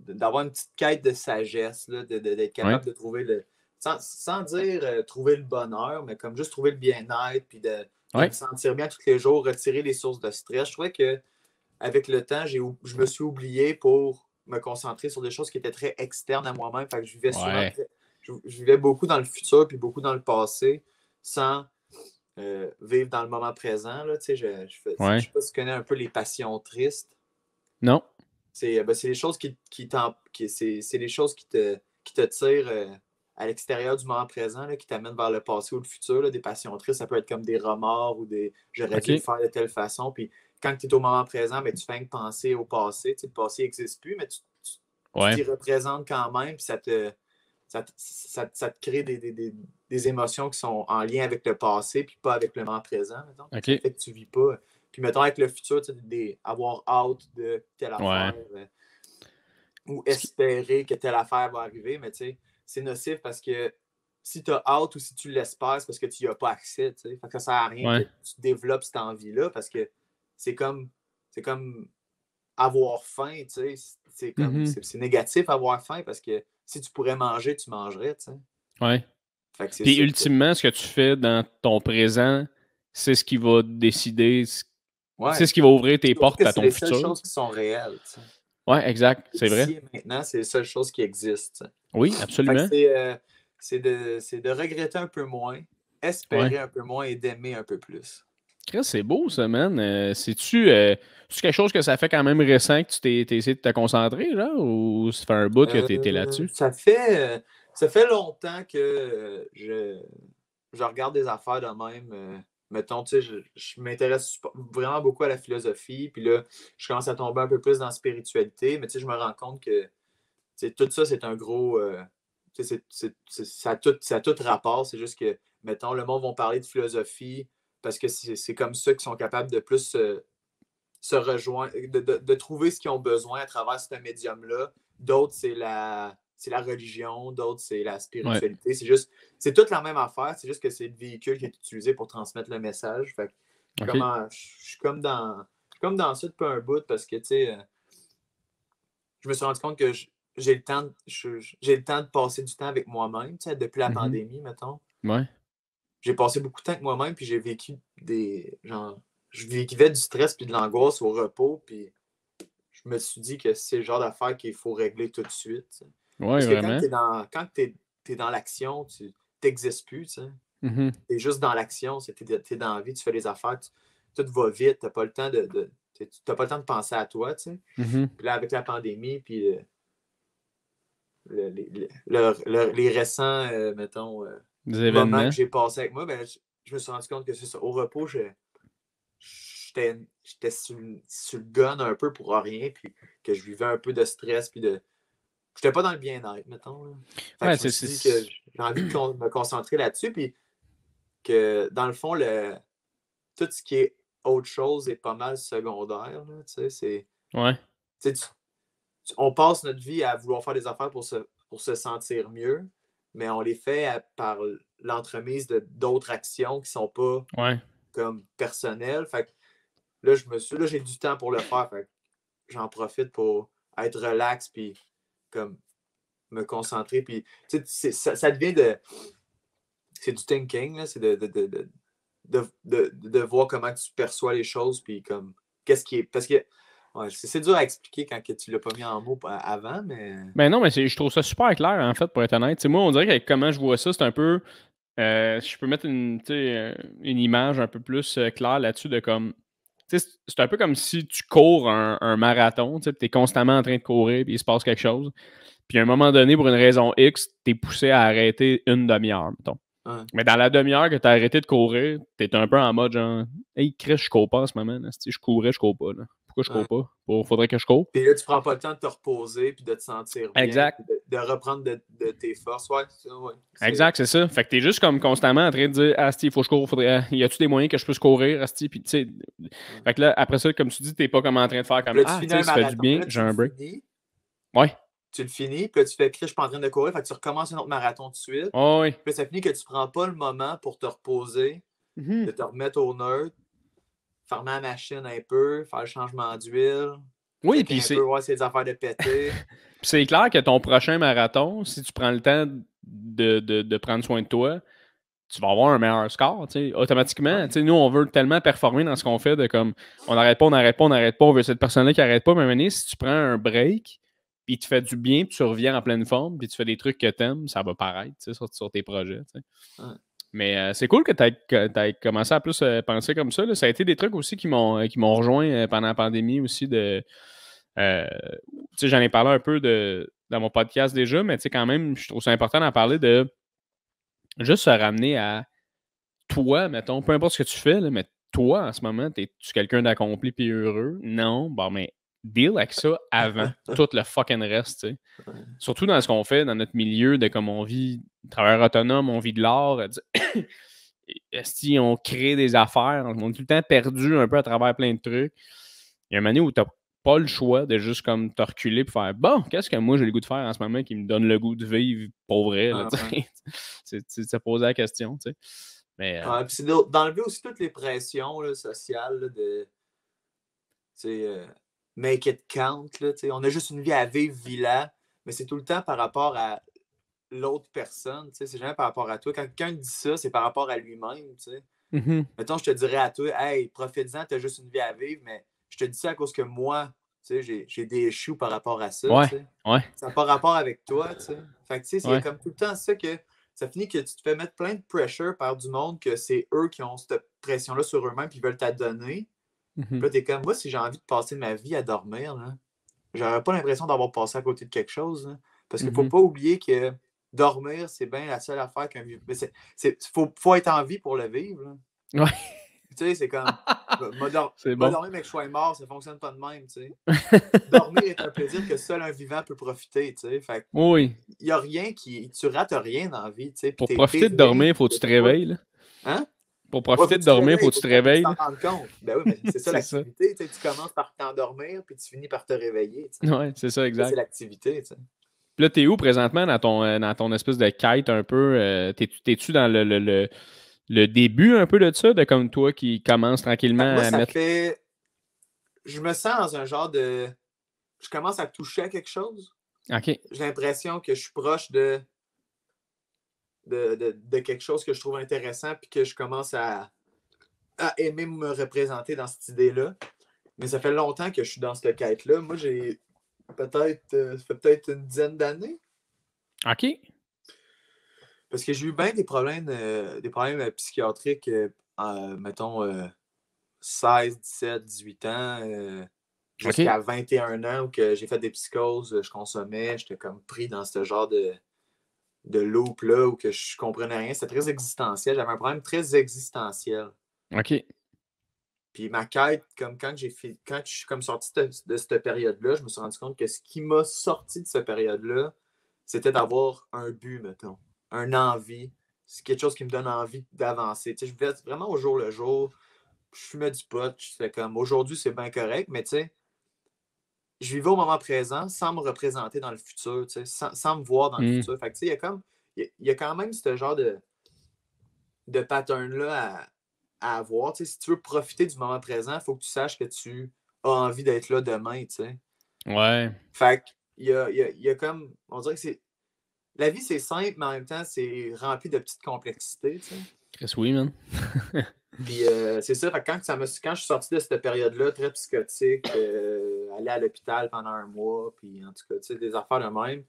d'avoir une petite quête de sagesse, là, d'être Ouais. capable de trouver le. Sans dire trouver le bonheur, mais comme juste trouver le bien-être, puis de Ouais. me sentir bien tous les jours, retirer les sources de stress. Je trouvais que avec le temps, je me suis oublié pour me concentrer sur des choses qui étaient très externes à moi-même. Fait que je vivais souvent, Ouais. je vivais beaucoup dans le futur puis beaucoup dans le passé sans vivre dans le moment présent. Là, je ne Ouais. sais pas si tu connais un peu les passions tristes. Non. C'est les choses c'est les choses qui te tirent à l'extérieur du moment présent, là, qui t'amènent vers le passé ou le futur. Là. Des passions tristes, ça peut être comme des remords ou des j'aurais dû le OK. faire de telle façon. Puis quand tu es au moment présent, ben, tu fais que penser au passé. Le passé n'existe plus, mais tu Ouais. t'y représentes quand même, puis ça te crée des émotions qui sont en lien avec le passé, puis pas avec le moment présent. Mettons. Ça OK. fait que tu vis pas. Puis mettons avec le futur, avoir hâte de telle Ouais. affaire ou espérer que telle affaire va arriver, mais tu sais, c'est nocif parce que si tu as hâte ou si tu l'espères, c'est parce que tu n'y as pas accès. Fait que ça sert à rien que Ouais. tu développes cette envie-là parce que c'est comme avoir faim, tu sais. Mhm. C'est négatif avoir faim parce que si tu pourrais manger, tu mangerais, tu sais. Ouais. Fait que c'est Puis ça. ultimement, ce que tu fais dans ton présent, c'est ce qui va décider, c'est Ouais. ce qui va ouvrir tes Surtout portes que à c'est ton les seules futur. choses qui sont réelles, tu sais. Ouais, exact, c'est vrai. Ici et maintenant, c'est les seules choses qui existent, tu sais. Oui, Fait que absolument. c'est de regretter un peu moins, Ouais. espérer un peu moins et d'aimer un peu plus. Chris, c'est beau ça, man. C'est-tu quelque chose que ça fait quand même récent que tu t'es essayé de te concentrer, là, ou ça fait un bout que t'es là-dessus? Ça fait longtemps que je regarde des affaires de même. Mettons, tu sais, je m'intéresse vraiment beaucoup à la philosophie, puis là, je commence à tomber un peu plus dans la spiritualité, mais tu sais, je me rends compte que tu sais, tout ça, c'est un gros. Tu sais, ça a tout rapport. C'est juste que, mettons, le monde va parler de philosophie parce que c'est comme ça qu'ils sont capables de plus se rejoindre, de trouver ce qu'ils ont besoin à travers ce médium-là. D'autres, c'est la religion, d'autres, c'est la Ouais. spiritualité. C'est toute la même affaire, c'est juste que c'est le véhicule qui est utilisé pour transmettre le message. Fait que OK. je suis comme dans ça depuis un bout parce que, tu sais, je me suis rendu compte que j'ai le temps, j'ai le temps de passer du temps avec moi-même, tu sais, depuis la Mhm. pandémie, mettons. Ouais. J'ai passé beaucoup de temps avec moi-même, puis j'ai vécu je vivais du stress puis de l'angoisse au repos, puis je me suis dit que c'est le genre d'affaire qu'il faut régler tout de suite. T'sais. Ouais, Parce que quand vraiment. t'es dans l'action, tu n'existes plus. Tu Mhm. es juste dans l'action, tu es dans la vie, tu fais les affaires, tout va vite, tu n'as pas le temps t'as pas le temps de penser à toi. T'sais. Mhm. Puis là, avec la pandémie, puis les récents, mettons, Des moments que événements. j'ai passés avec moi, ben, je me suis rendu compte que c'est ça. Au repos, j'étais sur le gun un peu pour rien, puis que je vivais un peu de stress, puis j'étais pas dans le bien-être, mettons. Là. Fait Ouais, que je me suis dit que j'ai envie de me concentrer là-dessus, puis que dans le fond, tout ce qui est autre chose est pas mal secondaire. Là, c'est, Ouais. on passe notre vie à vouloir faire des affaires pour se sentir mieux, mais on les fait par l'entremise d'autres actions qui sont pas comme personnelles. Fait que là, j'ai du temps pour le faire. Fait que j'en profite pour être relax puis comme me concentrer. Puis ça devient c'est du thinking, là, c'est de voir comment tu perçois les choses, puis comme qu'est-ce qui est. Parce que c'est dur à expliquer quand tu l'as pas mis en mots avant, mais. Ben non, mais je trouve ça super clair, en fait, pour être honnête. Moi, on dirait que comment je vois ça, c'est un peu. Je peux mettre une image un peu plus claire là-dessus de comme. C'est un peu comme si tu cours un marathon, tu es constamment en train de courir, puis il se passe quelque chose. Puis à un moment donné, pour une raison X, tu es poussé à arrêter une demi-heure, mettons. Ouais. Mais dans la demi-heure que tu as arrêté de courir, tu es un peu en mode genre, hey, Chris, je cours pas en ce moment. Là. Si je courais, je cours pas. Là. Pourquoi je cours pas? Faudrait que je cours. Puis là, tu prends pas le temps de te reposer puis de te sentir bien. Exact. De reprendre de tes forces. Ouais, exact, c'est ça. Fait que t'es juste comme constamment en train de dire Asti, il faut que je cours. Y a-tu des moyens que je puisse courir, Asti? Puis tu sais. Fait que là, après ça, comme tu dis, t'es pas comme en train de faire comme là, tu ça fait du bien, j'ai un break. Ouais. Tu le finis, puis là, tu fais je suis pas en train de courir, fait que tu recommences un autre marathon tout de suite. Oh, oui. Puis là, ça finit que tu prends pas le moment pour te reposer, de te remettre au neutre, fermer la machine un peu, faire le changement d'huile. Oui, puis c'est. Un peu voir si des affaires de péter. Puis c'est clair que ton prochain marathon, si tu prends le temps de prendre soin de toi, tu vas avoir un meilleur score, automatiquement. Ouais. Nous, on veut tellement performer dans ce qu'on fait de comme on n'arrête pas, on veut cette personne-là qui n'arrête pas, mais maintenant, si tu prends un break, puis tu fais du bien, puis tu reviens en pleine forme, puis tu fais des trucs que tu aimes, ça va paraître sur tes projets. Ouais. Mais c'est cool que tu aies commencé à plus penser comme ça. Là. Ça a été des trucs aussi qui m'ont rejoint pendant la pandémie aussi. J'en ai parlé un peu dans mon podcast déjà, mais quand même, je trouve ça important d'en parler de juste se ramener à toi, mettons, peu importe ce que tu fais, là, mais toi, en ce moment, es-tu quelqu'un d'accompli et heureux? Non. Bon, mais deal avec ça avant tout le fucking reste, tu sais. Surtout dans ce qu'on fait, dans notre milieu, de comme on vit, travailleur autonome, on vit de l'art. Si on crée des affaires, on est tout le temps perdu un peu à travers plein de trucs. Il y a un moment où tu n'as pas le choix de juste comme te reculer et faire bon, qu'est-ce que moi j'ai le goût de faire en ce moment qui me donne le goût de vivre pour vrai? C'est de poser la question, tu sais. Mais, puis c'est d'enlever aussi toutes les pressions là, sociales là, de make it count. Là, on a juste une vie à vivre, vie-là, mais c'est tout le temps par rapport à l'autre personne. C'est jamais par rapport à toi. Quand quelqu'un dit ça, c'est par rapport à lui-même. Mettons, je te dirais à toi, hey, profite-en, t'as juste une vie à vivre, mais je te dis ça à cause que moi, j'ai des échous par rapport à ça. Ouais. Ça n'a pas rapport avec toi. Fait que c'est comme tout le temps ça que ça finit que tu te fais mettre plein de pressure par du monde que c'est eux qui ont cette pression-là sur eux-mêmes et ils veulent t'adonner. Puis là, t'es comme, moi, si j'ai envie de passer ma vie à dormir, là, j'aurais pas l'impression d'avoir passé à côté de quelque chose. Là, parce qu'il faut pas oublier que dormir, c'est bien la seule affaire qu'un vieux. Faut être en vie pour le vivre. Là. Ouais. Tu sais, c'est comme. C'est bon. Dormir, mais que je sois mort, ça fonctionne pas de même. Tu sais. Dormir est un plaisir que seul un vivant peut profiter. Tu sais. Fait oui. Il n'y a rien qui. Tu rates rien dans la vie. Tu sais. Pour profiter de dormir, il faut que tu te réveilles. Là. Hein? Pour profiter de dormir, il faut que tu te réveilles. Tu t'en rends compte. Ben oui, mais c'est ça l'activité. Tu commences par t'endormir, puis tu finis par te réveiller. Oui, c'est ça, exact. C'est l'activité. Puis là, t'es où présentement dans ton espèce de quête un peu? T'es-tu dans le début un peu de ça, de comme toi qui commence tranquillement moi, à mettre. Je me sens dans un genre de. Je commence à toucher à quelque chose. OK. J'ai l'impression que je suis proche de quelque chose que je trouve intéressant puis que je commence à aimer me représenter dans cette idée-là. Mais ça fait longtemps que je suis dans cette quête-là. Moi, j'ai ça fait peut-être une dizaine d'années. OK. Parce que j'ai eu bien des problèmes psychiatriques, mettons, 16, 17, 18 ans, jusqu'à 21 ans, où que j'ai fait des psychoses, je consommais, j'étais comme pris dans ce genre de loop-là, où que je comprenais rien. C'était très existentiel. J'avais un problème très existentiel. OK. Puis ma quête, comme quand je suis comme sorti de cette période-là, je me suis rendu compte que ce qui m'a sorti de cette période-là, c'était d'avoir un but, mettons, un envie. C'est quelque chose qui me donne envie d'avancer. Tu sais, je vivais vraiment au jour le jour. Je fumais du pot. Je fais comme aujourd'hui, c'est bien correct, mais tu sais, je vivais au moment présent sans me représenter dans le futur, tu sais, sans me voir dans le futur. Fait que tu sais, il y a quand même ce genre de pattern-là à avoir. Tu sais, si tu veux profiter du moment présent, il faut que tu saches que tu as envie d'être là demain, tu sais. Ouais. Fait qu'il y a comme, on dirait que c'est, la vie, c'est simple, mais en même temps, c'est rempli de petites complexités, tu sais. Chris, oui, man. Puis c'est ça, fait que quand je suis sorti de cette période-là, très psychotique, aller à l'hôpital pendant un mois, puis en tout cas, tu sais, des affaires de même,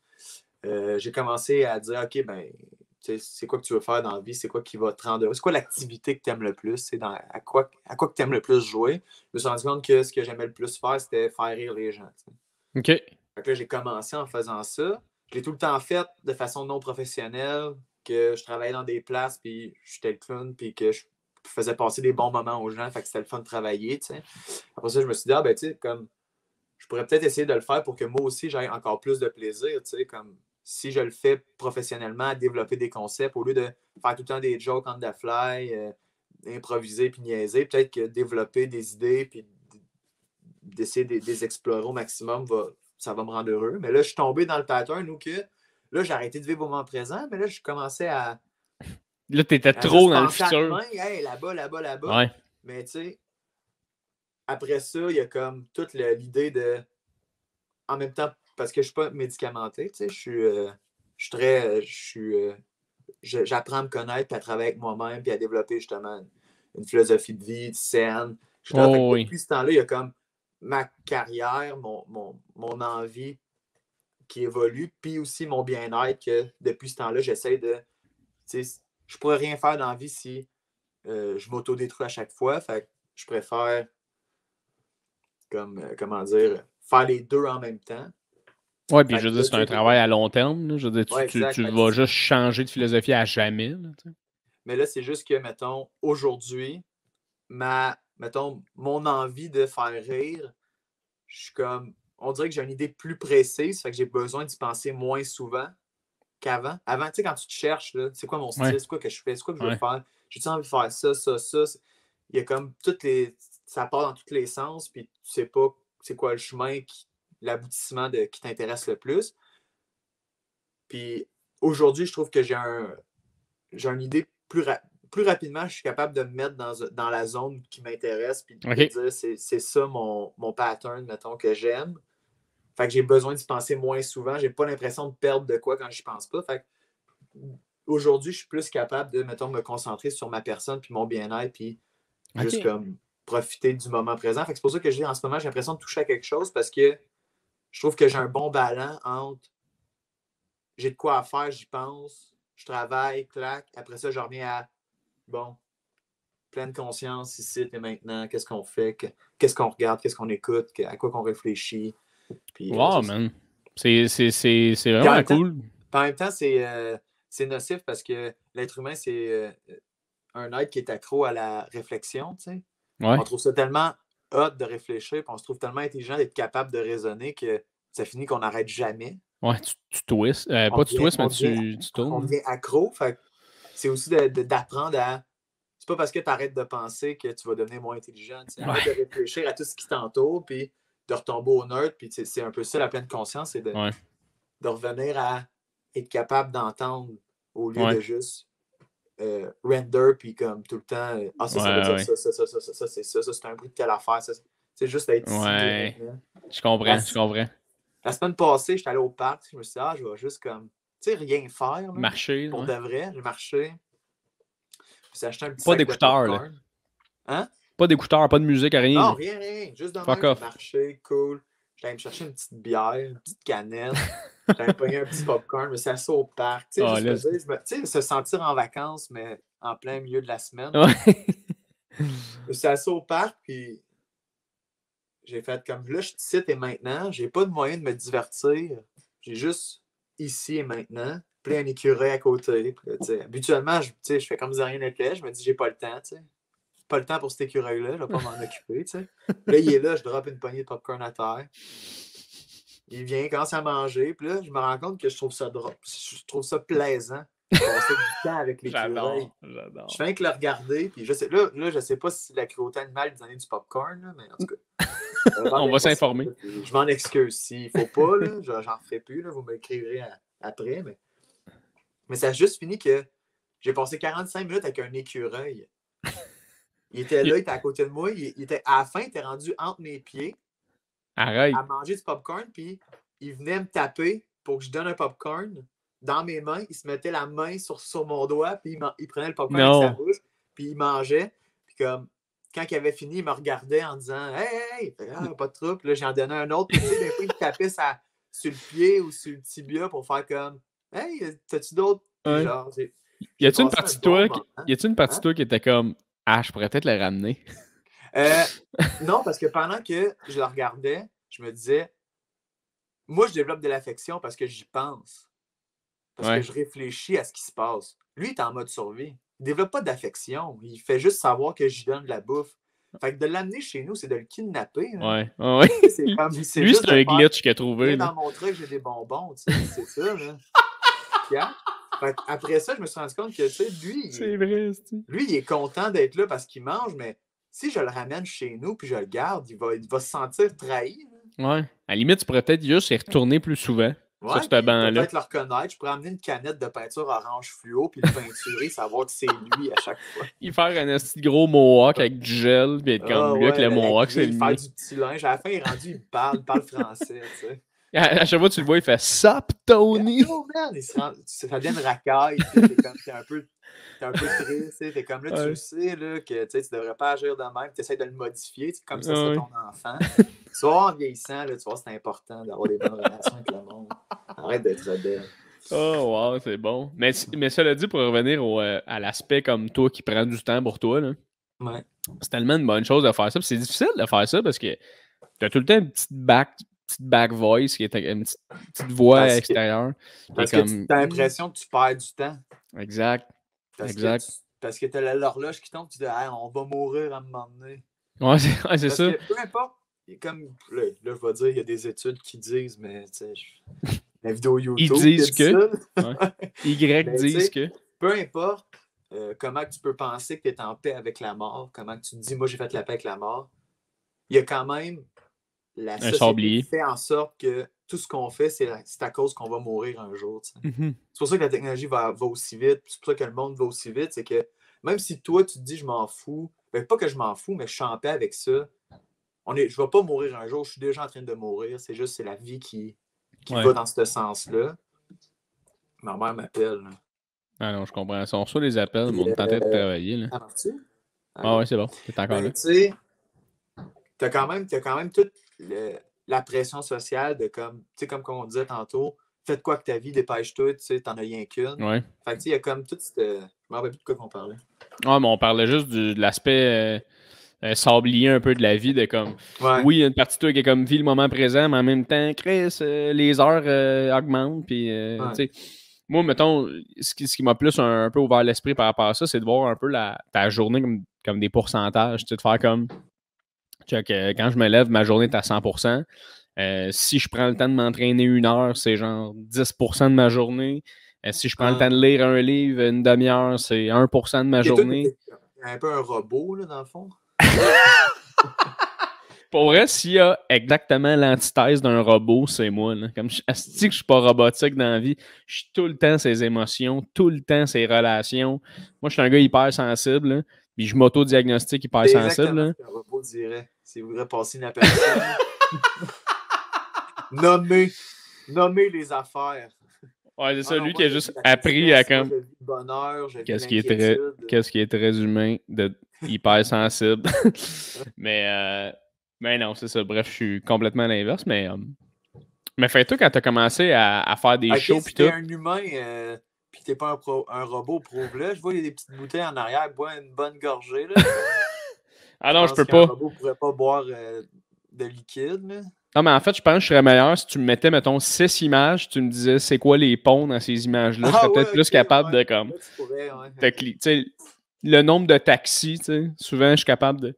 j'ai commencé à dire, OK, ben, c'est quoi que tu veux faire dans la vie? C'est quoi qui va te rendre heureux? C'est quoi l'activité que tu aimes le plus? À quoi que tu aimes le plus jouer? Je me suis rendu compte que ce que j'aimais le plus faire, c'était faire rire les gens. T'sais. OK. Fait que là, j'ai commencé en faisant ça. Je l'ai tout le temps fait de façon non professionnelle, que je travaillais dans des places, puis j'étais le clown, puis que je faisais passer des bons moments aux gens. Fait que c'était le fun de travailler. T'sais. Après ça, je me suis dit, ah ben, tu sais, comme je pourrais peut-être essayer de le faire pour que moi aussi, j'aie encore plus de plaisir. Tu sais, comme si je le fais professionnellement, à développer des concepts, au lieu de faire tout le temps des jokes on the fly, improviser puis niaiser, peut-être que développer des idées puis d'essayer de les explorer au maximum, ça va me rendre heureux. Mais là, je suis tombé dans le pattern où que là, j'ai arrêté de vivre au moment présent, mais là, je commençais à. Là, t'étais trop dans le futur. futur. Demain, hey, là-bas. Ouais. Mais tu sais, après ça, il y a comme toute l'idée de. En même temps, parce que je ne suis pas médicamenté, tu sais, j'apprends à me connaître, puis à travailler avec moi-même, puis à développer justement une philosophie de vie saine. Oui. Depuis ce temps-là, il y a comme ma carrière, mon envie qui évolue, puis aussi mon bien-être, que depuis ce temps-là, j'essaie de. Tu sais, je ne pourrais rien faire dans la vie si je m'auto-détruis à chaque fois. Fait que je préfère, comment dire, faire les deux en même temps. Oui, puis je veux dire, c'est un travail à long terme. Là. Je veux dire, tu vas juste changer de philosophie à jamais. Là, mais là, c'est juste que, mettons, aujourd'hui, mettons, mon envie de faire rire, je suis comme, on dirait que j'ai une idée plus précise, fait que j'ai besoin d'y penser moins souvent qu'avant. Avant, tu sais, quand tu te cherches, c'est quoi mon style, c'est quoi que je fais, c'est quoi que je veux faire, j'ai-tu envie de faire ça, ça, ça. Il y a comme ça part dans tous les sens, puis tu sais pas c'est quoi le chemin, l'aboutissement qui t'intéresse le plus. Puis aujourd'hui, je trouve que j'ai une idée plus rapidement, je suis capable de me mettre dans la zone qui m'intéresse, puis de dire c'est ça mon pattern, mettons, que j'aime. Fait que j'ai besoin d'y penser moins souvent. J'ai pas l'impression de perdre de quoi quand je pense pas. Fait que aujourd'hui, je suis plus capable de, mettons, me concentrer sur ma personne, puis mon bien-être, puis juste comme profiter du moment présent. Fait que c'est pour ça que en ce moment, j'ai l'impression de toucher à quelque chose parce que je trouve que j'ai un bon ballon entre j'ai de quoi à faire, j'y pense, je travaille, clac. Après ça, je reviens à bon, pleine conscience ici et maintenant, qu'est-ce qu'on fait, qu'est-ce qu'on regarde, qu'est-ce qu'on écoute, à quoi qu'on réfléchit. Puis, wow, man. C'est vraiment cool. En même temps, c'est nocif parce que l'être humain, c'est un être qui est accro à la réflexion. Tu sais. Ouais. On trouve ça tellement hot de réfléchir, puis on se trouve tellement intelligent d'être capable de raisonner que ça finit qu'on n'arrête jamais. Ouais, tu twists. Pas tu twists, mais tu tournes. On devient accro. Fait c'est aussi d'apprendre à. C'est pas parce que tu arrêtes de penser que tu vas devenir moins intelligent. Arrête de réfléchir à tout ce qui t'entoure, puis de retomber au neutre. Puis c'est un peu ça la pleine conscience, c'est de revenir à être capable d'entendre au lieu de juste render, puis comme tout le temps, ça veut dire ça, c'est ça, c'est un bruit de telle affaire. C'est juste être ici. Je comprends. La semaine passée, j'étais allé au parc, je me suis dit, je vais juste comme, tu sais, rien faire. Là, marcher. Pour de vrai, j'ai marché. Puis j'ai acheté un petit pas sac d'écouteurs, de là. Hein? Pas d'écouteurs, pas de musique, rien. Non, rien. Juste dans le marché, cool. J'allais me chercher une petite bière, une petite canette. J'allais me pogner un petit popcorn, je me suis assis au parc. Tu sais, se sentir en vacances, mais en plein milieu de la semaine. Je me suis assis au parc, puis j'ai fait comme là, je suis ici et maintenant. J'ai pas de moyen de me divertir. J'ai juste ici et maintenant. Puis un écureuil à côté. Puis, habituellement, je fais comme si rien n'était. Je me dis, j'ai pas le temps. T'sais. pas le temps pour cet écureuil-là, je vais pas m'en occuper, tu sais. Là, il est là, je drop une poignée de popcorn à terre. Il vient, il commence à manger, puis là, je me rends compte que je trouve ça plaisant. De passer du temps avec l'écureuil. J'adore. Je fais que le regarder, puis je sais pas si la cruauté animale lui donnait du popcorn, là, mais en tout cas. On va s'informer. Je m'en excuse. S'il faut pas, là, j'en ferai plus, là, vous m'écrivrez après, mais ça a juste fini que j'ai passé 45 minutes avec un écureuil. Il était là, il était à côté de moi. À la fin, il était rendu entre mes pieds. Arrête. À manger du popcorn, puis il venait me taper pour que je donne un popcorn dans mes mains. Il se mettait la main sur mon doigt, puis il prenait le popcorn avec sa bouche, puis il mangeait. Puis comme, quand il avait fini, il me regardait en disant « Hey, pas de trouble. » Là, j'en donnais un autre. Puis, tu sais, des fois, il me tapait sur le pied ou sur le tibia pour faire comme « Hey, t'as-tu d'autres? » Genre, y a-tu une partie de toi qui était comme « Ah, je pourrais peut-être le ramener? » Non, parce que pendant que je le regardais, je me disais, moi, je développe de l'affection parce que j'y pense. Parce que je réfléchis à ce qui se passe. Lui, il est en mode survie. Il ne développe pas d'affection. Il fait juste savoir que j'y donne de la bouffe. Fait que de l'amener chez nous, c'est de le kidnapper. Ouais. Lui, c'est un glitch qu'il a trouvé. Dans mon truc, j'ai des bonbons. C'est ça. Là. Fait après ça, je me suis rendu compte que lui, c'est vrai, lui, il est content d'être là parce qu'il mange, mais si je le ramène chez nous puis je le garde, il va se sentir trahi. Là. Ouais. À la limite, tu pourrais peut-être juste y retourner plus souvent. Ouais, sur ce banc-là. Peut-être le reconnaître. Je pourrais amener une canette de peinture orange fluo puis le peinturer, savoir que c'est lui à chaque fois. Il faire un petit gros mohawk avec du gel puis être comme lui que le mohawk, c'est lui. Il fait du petit linge. À la fin, il est rendu, il parle français, tu sais. À chaque fois que tu le vois, il fait « Sup, Tony? » Oh man, ça devient une racaille. T'es un peu triste. T'es comme là, tu le sais là, que tu devrais pas agir de même. Tu essaies de le modifier. Comme ça, c'est ton enfant. Tu vas en vieillissant, là, tu vois, c'est important d'avoir des bonnes relations avec le monde. Arrête d'être rebelle. Oh, wow, c'est bon. Mais cela dit, pour revenir à l'aspect comme toi qui prend du temps pour toi, là, c'est tellement une bonne chose de faire ça. Puis c'est difficile de faire ça parce que t'as tout le temps une petite back voice qui est une petite voix extérieure. Parce que tu as l'impression que tu perds du temps. Exact. Parce que tu as l'horloge qui tombe, tu dis hey, on va mourir à un moment donné. Ouais, c'est ça. Que, peu importe, comme là, je vais dire, il y a des études qui disent, mais tu sais, la vidéo YouTube. Ils disent que. Disent que. Peu importe comment tu peux penser que tu es en paix avec la mort, comment tu te dis, moi j'ai fait la paix avec la mort, il y a quand même la société qui fait en sorte que tout ce qu'on fait, c'est à cause qu'on va mourir un jour. C'est pour ça que la technologie va aussi vite, c'est pour ça que le monde va aussi vite, c'est que même si toi, tu te dis, je m'en fous, ben, pas que je m'en fous, mais je suis en paix avec ça, je ne vais pas mourir un jour, je suis déjà en train de mourir, c'est juste, c'est la vie qui va dans ce sens-là. Ma mère m'appelle. Ah non, je comprends. Si on reçoit les appels, mais on est en train de travailler. Là. Ah ouais, c'est bon, t'es encore là. Tu sais, t'as quand même toute la pression sociale de comme, tu sais, comme on disait tantôt, faites quoi que ta vie, dépêche-toi, tu sais, t'en as rien qu'une. Ouais. Fait que tu sais, il y a comme tout cette... Je me rappelle plus de quoi qu'on parlait. Ouais, mais on parlait juste de l'aspect sablier un peu de la vie, de comme... Ouais. Oui, il y a une partie de toi qui est comme vie le moment présent, mais en même temps, Chris, les heures augmentent, puis tu sais... Moi, mettons, ce qui m'a plus un peu ouvert l'esprit par rapport à ça, c'est de voir un peu ta journée comme des pourcentages, tu sais, de faire comme... Quand je me lève, ma journée est à 100%. Si je prends le temps de m'entraîner 1 heure, c'est genre 10% de ma journée. Si je prends le temps de lire un livre 1 demi-heure, c'est 1% de ma journée. C'est un peu un robot, là, dans le fond. Pour vrai, s'il y a exactement l'antithèse d'un robot, c'est moi. Là. Comme je suis pas robotique dans la vie, je suis tout le temps ses émotions, tout le temps ses relations. Moi, je suis un gars hyper sensible, là, puis je m'auto-diagnostique hyper sensible. C'est exactement ce qu'un robot dirait s'il voudrait passer une personne. nommer les affaires. Ouais, c'est ça, lui qui a juste appris à comme... Qu'est-ce qui est très humain, d'être hyper sensible. Mais non, c'est ça. Bref, je suis complètement à l'inverse. Mais fais-toi quand t'as commencé à faire des shows. Si t'es un humain puis t'es pas un robot, prouve-le. Je vois qu'il y a des petites bouteilles en arrière, bois une bonne gorgée. Là. Ah non, je peux pas. Un robot pourrait pas boire de liquide. Là. Non, mais en fait, je pense que je serais meilleur si tu me mettais, mettons, 6 images, tu me disais c'est quoi les ponts dans ces images-là. Je serais peut-être plus capable de comme. Tu pourrais, tu sais, le nombre de taxis, tu sais. Souvent, je suis capable de...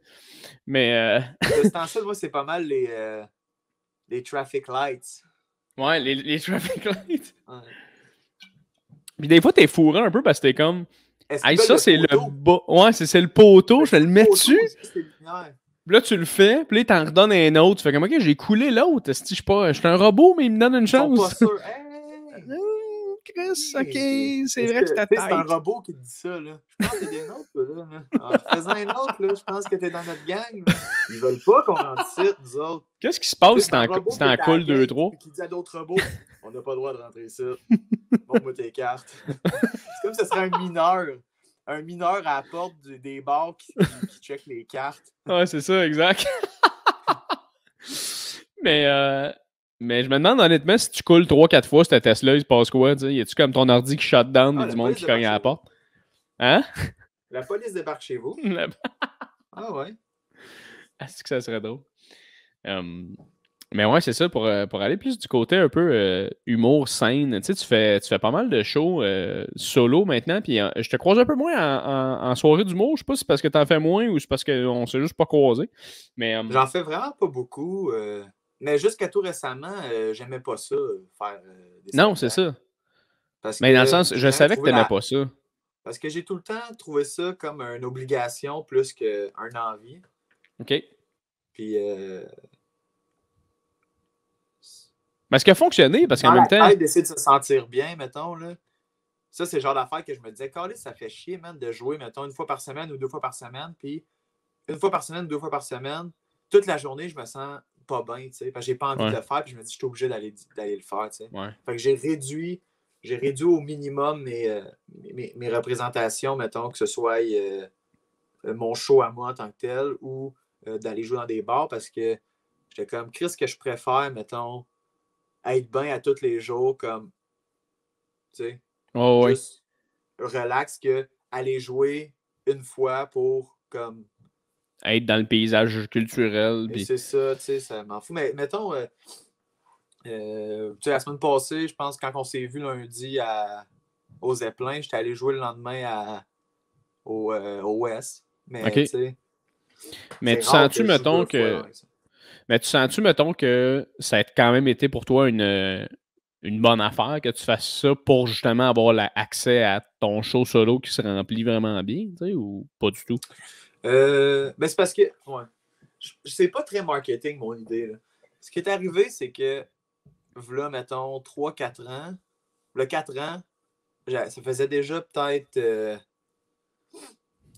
Mais... De ce temps-là, moi, c'est pas mal les traffic lights. Ouais, les traffic lights. Ouais. Puis des fois, t'es fourré un peu parce que t'es comme... Hey, ça, c'est le bas. Ouais, c'est le poteau, je le mets dessus. Puis là, tu le fais, puis là, t'en redonnes un autre. Tu fais comme, OK, j'ai coulé l'autre. Je suis un robot, mais il me donne une chance. Ils sont pas sûrs. Hey! Chris, OK, c'est vrai que c'est ta tête. C'est un robot qui te dit ça, là. Je pense que t'es des nôtres, là. En faisant un autre, là, je pense que t'es dans notre gang. Là. Ils veulent pas qu'on rentre ici, nous autres. Qu'est-ce qui se passe si t'en cool 2-3? Qui dit à d'autres robots, on n'a pas le droit de rentrer ici. Montre-moi tes cartes. C'est comme si ce serait un mineur. Un mineur à la porte des bars qui check les cartes. Ouais, c'est ça, exact. Mais je me demande honnêtement si tu coules 3-4 fois sur ta Tesla, il se passe quoi? T'sais? Y a-tu comme ton ordi qui shut down et du monde qui cogne à la porte? Hein? La police débarque chez vous. Ah ouais. Est-ce que ça serait drôle? Mais ouais, c'est ça, pour aller plus du côté un peu humour, scène. Tu sais, tu fais pas mal de shows solo maintenant, puis je te croise un peu moins en soirée d'humour. Je sais pas si c'est parce que t'en fais moins ou c'est parce qu'on s'est juste pas croisés. Mais j'en fais vraiment pas beaucoup. Mais jusqu'à tout récemment, j'aimais pas ça, faire des non, c'est ça. Parce mais dans le sens, je savais que t'aimais pas ça. Parce que j'ai tout le temps trouvé ça comme une obligation plus qu'un envie. OK. Puis... Mais ce qui a fonctionné, parce qu'en même temps... d'essayer de se sentir bien, mettons, là. Ça, c'est le genre d'affaire que je me disais, Calais, ça fait chier, man, de jouer, mettons, 1 fois par semaine ou 2 fois par semaine, puis 1 fois par semaine, 2 fois par semaine, toute la journée, je me sens pas bien, tu sais, parce que j'ai pas envie de le faire, puis je me dis, je suis obligé d'aller le faire, tu sais. Ouais. Fait que j'ai réduit au minimum mes représentations, mettons, que ce soit mon show à moi en tant que tel, ou d'aller jouer dans des bars, parce que j'étais comme, Chris, que je préfère, mettons, être bien à tous les jours, comme, tu sais, juste relax, que aller jouer une fois pour, comme... être dans le paysage culturel. Puis... C'est ça, tu sais, ça m'en fout. Mais mettons, tu sais, la semaine passée, je pense, quand on s'est vu lundi au Zeppelin, j'étais allé jouer le lendemain au West. Mais, tu sais... Mais tu sens-tu, mettons, que... Mais tu sens-tu, mettons, que ça a quand même été pour toi une bonne affaire que tu fasses ça pour justement avoir accès à ton show solo qui se remplit vraiment bien, tu sais, ou pas du tout? Ben c'est parce que, ouais, c'est pas très marketing, mon idée, là. Ce qui est arrivé, c'est que, là, mettons, 3-4 ans, là, 4 ans, ça faisait déjà peut-être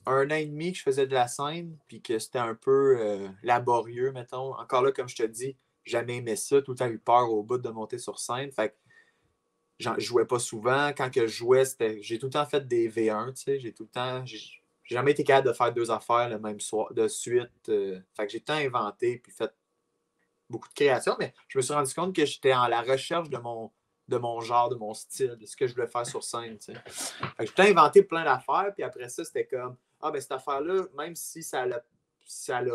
1 an et demi que je faisais de la scène, puis que c'était un peu laborieux, mettons. Encore là, comme je te dis, jamais aimé ça, tout le temps eu peur au bout de monter sur scène. Fait que je jouais pas souvent. Quand que je jouais, j'ai tout le temps fait des V1, tu sais. J'ai jamais été capable de faire 2 affaires le même soir, de suite. Fait que j'ai tout le temps inventé, puis fait beaucoup de créations, mais je me suis rendu compte que j'étais en la recherche de mon genre, de mon style, de ce que je voulais faire sur scène, tu sais. Fait que j'ai tout le temps inventé plein d'affaires, puis après ça, c'était comme, ben cette affaire-là, même si ça l'a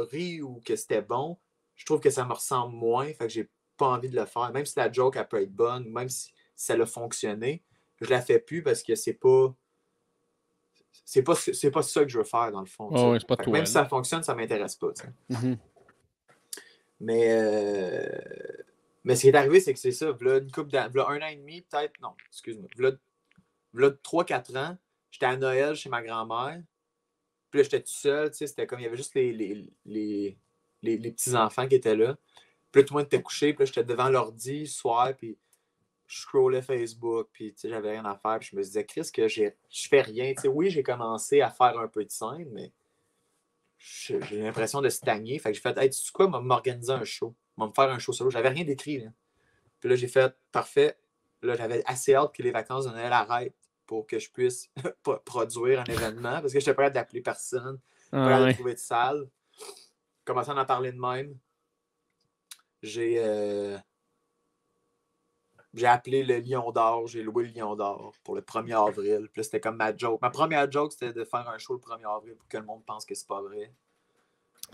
ri ou que c'était bon, je trouve que ça me ressemble moins, fait que j'ai pas envie de le faire. Même si la joke, elle peut être bonne, même si ça a fonctionné, je la fais plus parce que c'est pas ça que je veux faire, dans le fond. Oh, c'est pas toi, même si ça fonctionne, ça m'intéresse pas. Mm-hmm. Mais ce qui est arrivé, c'est que c'est ça. V'là une couple d'années, v'là 1 an et demi, peut-être. Non, excuse-moi. V'là 3-4 ans, j'étais à Noël chez ma grand-mère. Puis là, j'étais tout seul. C'était comme il y avait juste les petits-enfants qui étaient là. Puis là, tout le monde était couché. Puis là, j'étais devant l'ordi ce soir. Puis je scrollais Facebook. Puis j'avais rien à faire. Puis je me disais, Chris, que je fais rien. Oui, j'ai commencé à faire un peu de scène, mais j'ai l'impression de stagner. Fait que j'ai fait, hey, tu sais quoi, m'organiser un show. Me faire un show solo. J'avais rien d'écrit, là. Puis là, j'ai fait, parfait. Là, j'avais assez hâte que les vacances de Noël arrêtent pour que je puisse produire un événement parce que je n'étais pas capable d'appeler personne, pas capable de trouver de salle. Commençant à en parler de même, j'ai appelé le Lion d'Or, j'ai loué le Lion d'Or pour le 1er avril. Puis là, c'était comme ma joke. Ma première joke, c'était de faire un show le 1er avril pour que le monde pense que c'est pas vrai.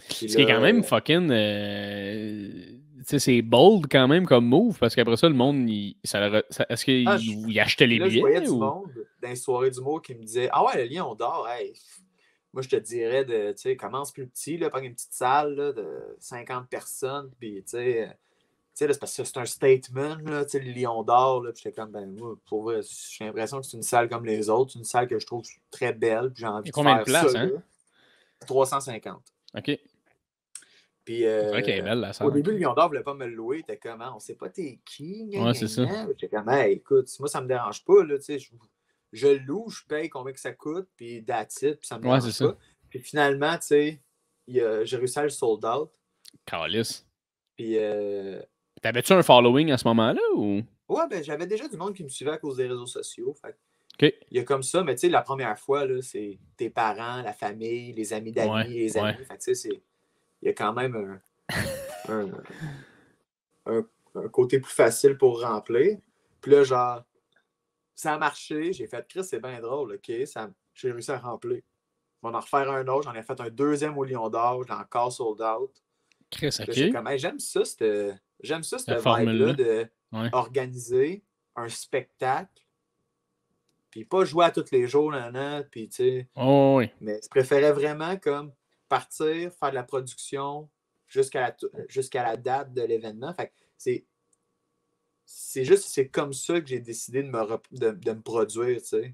Puis ce qui est quand même fucking... tu sais, c'est bold quand même comme move, parce qu'après ça, le monde, est-ce qu'il achetait les billets? Je voyais du monde dans les soirées d'humour qui me disait « Ah ouais, le Lion d'Or, hey, moi, je te dirais de, tu sais, commence plus petit, là, prends une petite salle là, de 50 personnes, puis, tu sais, c'est parce que c'est un statement, là, tu sais, le Lion d'Or, là, puis j'étais comme, ben, moi, pour vrai, j'ai l'impression que c'est une salle comme les autres, c'est une salle que je trouve très belle, puis j'ai envie de combien de faire places, ça, hein? là. 350. OK. Puis, C'est vrai qu'elle est belle, la salle. au début, le Lion d'Or ne voulait pas me le louer, il était comme, on sait pas t'es qui, Ouais, c'est ça. J'étais comme, hey, écoute, moi, ça me dérange pas, là, tu sais, je le loue, je paye combien que ça coûte, puis that's it, puis ça me dérange pas. Puis finalement, tu sais, j'ai réussi à le sold out. Calice. Puis. T'avais-tu un following à ce moment-là ou? Ouais, ben j'avais déjà du monde qui me suivait à cause des réseaux sociaux. Fait. OK. Il y a comme ça, mais tu sais, la première fois, là, c'est tes parents, la famille, les amis d'amis, les amis. Fait que tu sais, il y a quand même un côté plus facile pour remplir. Puis là, genre, ça a marché. J'ai fait, Chris, c'est bien drôle, OK? J'ai réussi à remplir. On va en refaire un autre. J'en ai fait un deuxième au Lion d'Or. Je l'ai encore sold out. Chris, OK. J'étais comme, hey, j'aime ça, cette vibe-là de organiser un spectacle, puis pas jouer à tous les jours, puis tu sais. Oh, oui. Mais je préférais vraiment comme partir, faire de la production jusqu'à la date de l'événement. Fait que c'est comme ça que j'ai décidé de me produire, tu sais.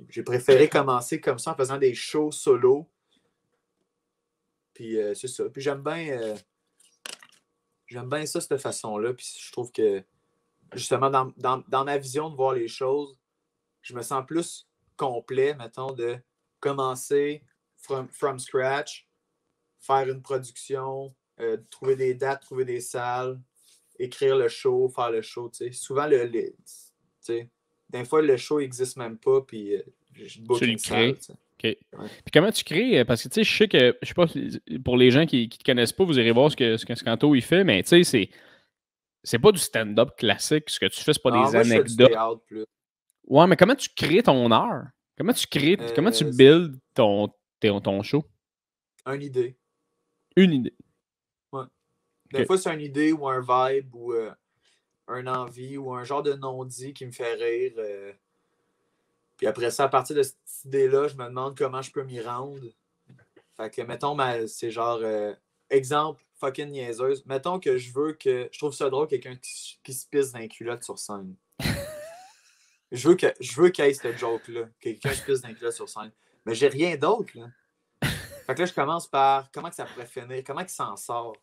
J'ai préféré commencer comme ça en faisant des shows solo. Puis c'est ça. Puis j'aime bien ça, cette façon-là. Puis je trouve que, justement, dans ma vision de voir les choses, je me sens plus complet, mettons, de commencer from scratch, faire une production, trouver des dates, trouver des salles, écrire le show, faire le show. T'sais. Souvent, des fois, le show n'existe même pas, puis je book une salle. OK. Ouais. Puis comment tu crées? Parce que tu sais, je sais pas, pour les gens qui ne te connaissent pas, vous irez voir ce que Canto il fait, mais tu sais, c'est pas du stand-up classique. Ce que tu fais, c'est pas des anecdotes. Ouais, mais comment tu crées ton art? Comment tu builds ton show? Une idée. Une idée. Ouais. Des fois, c'est une idée ou un vibe ou un envie ou un genre de non-dit qui me fait rire. Puis après ça, à partir de cette idée-là, je me demande comment je peux m'y rendre. Fait que, mettons, c'est genre, exemple, fucking niaiseuse. Mettons que je trouve ça drôle, quelqu'un qui se pisse dans les culottes sur scène. Je veux qu'il y ait cette joke-là. Quelqu'un se pisse dans les culottes sur scène. Mais j'ai rien d'autre, là. Fait que là, je commence par comment que ça pourrait finir, comment il s'en sort.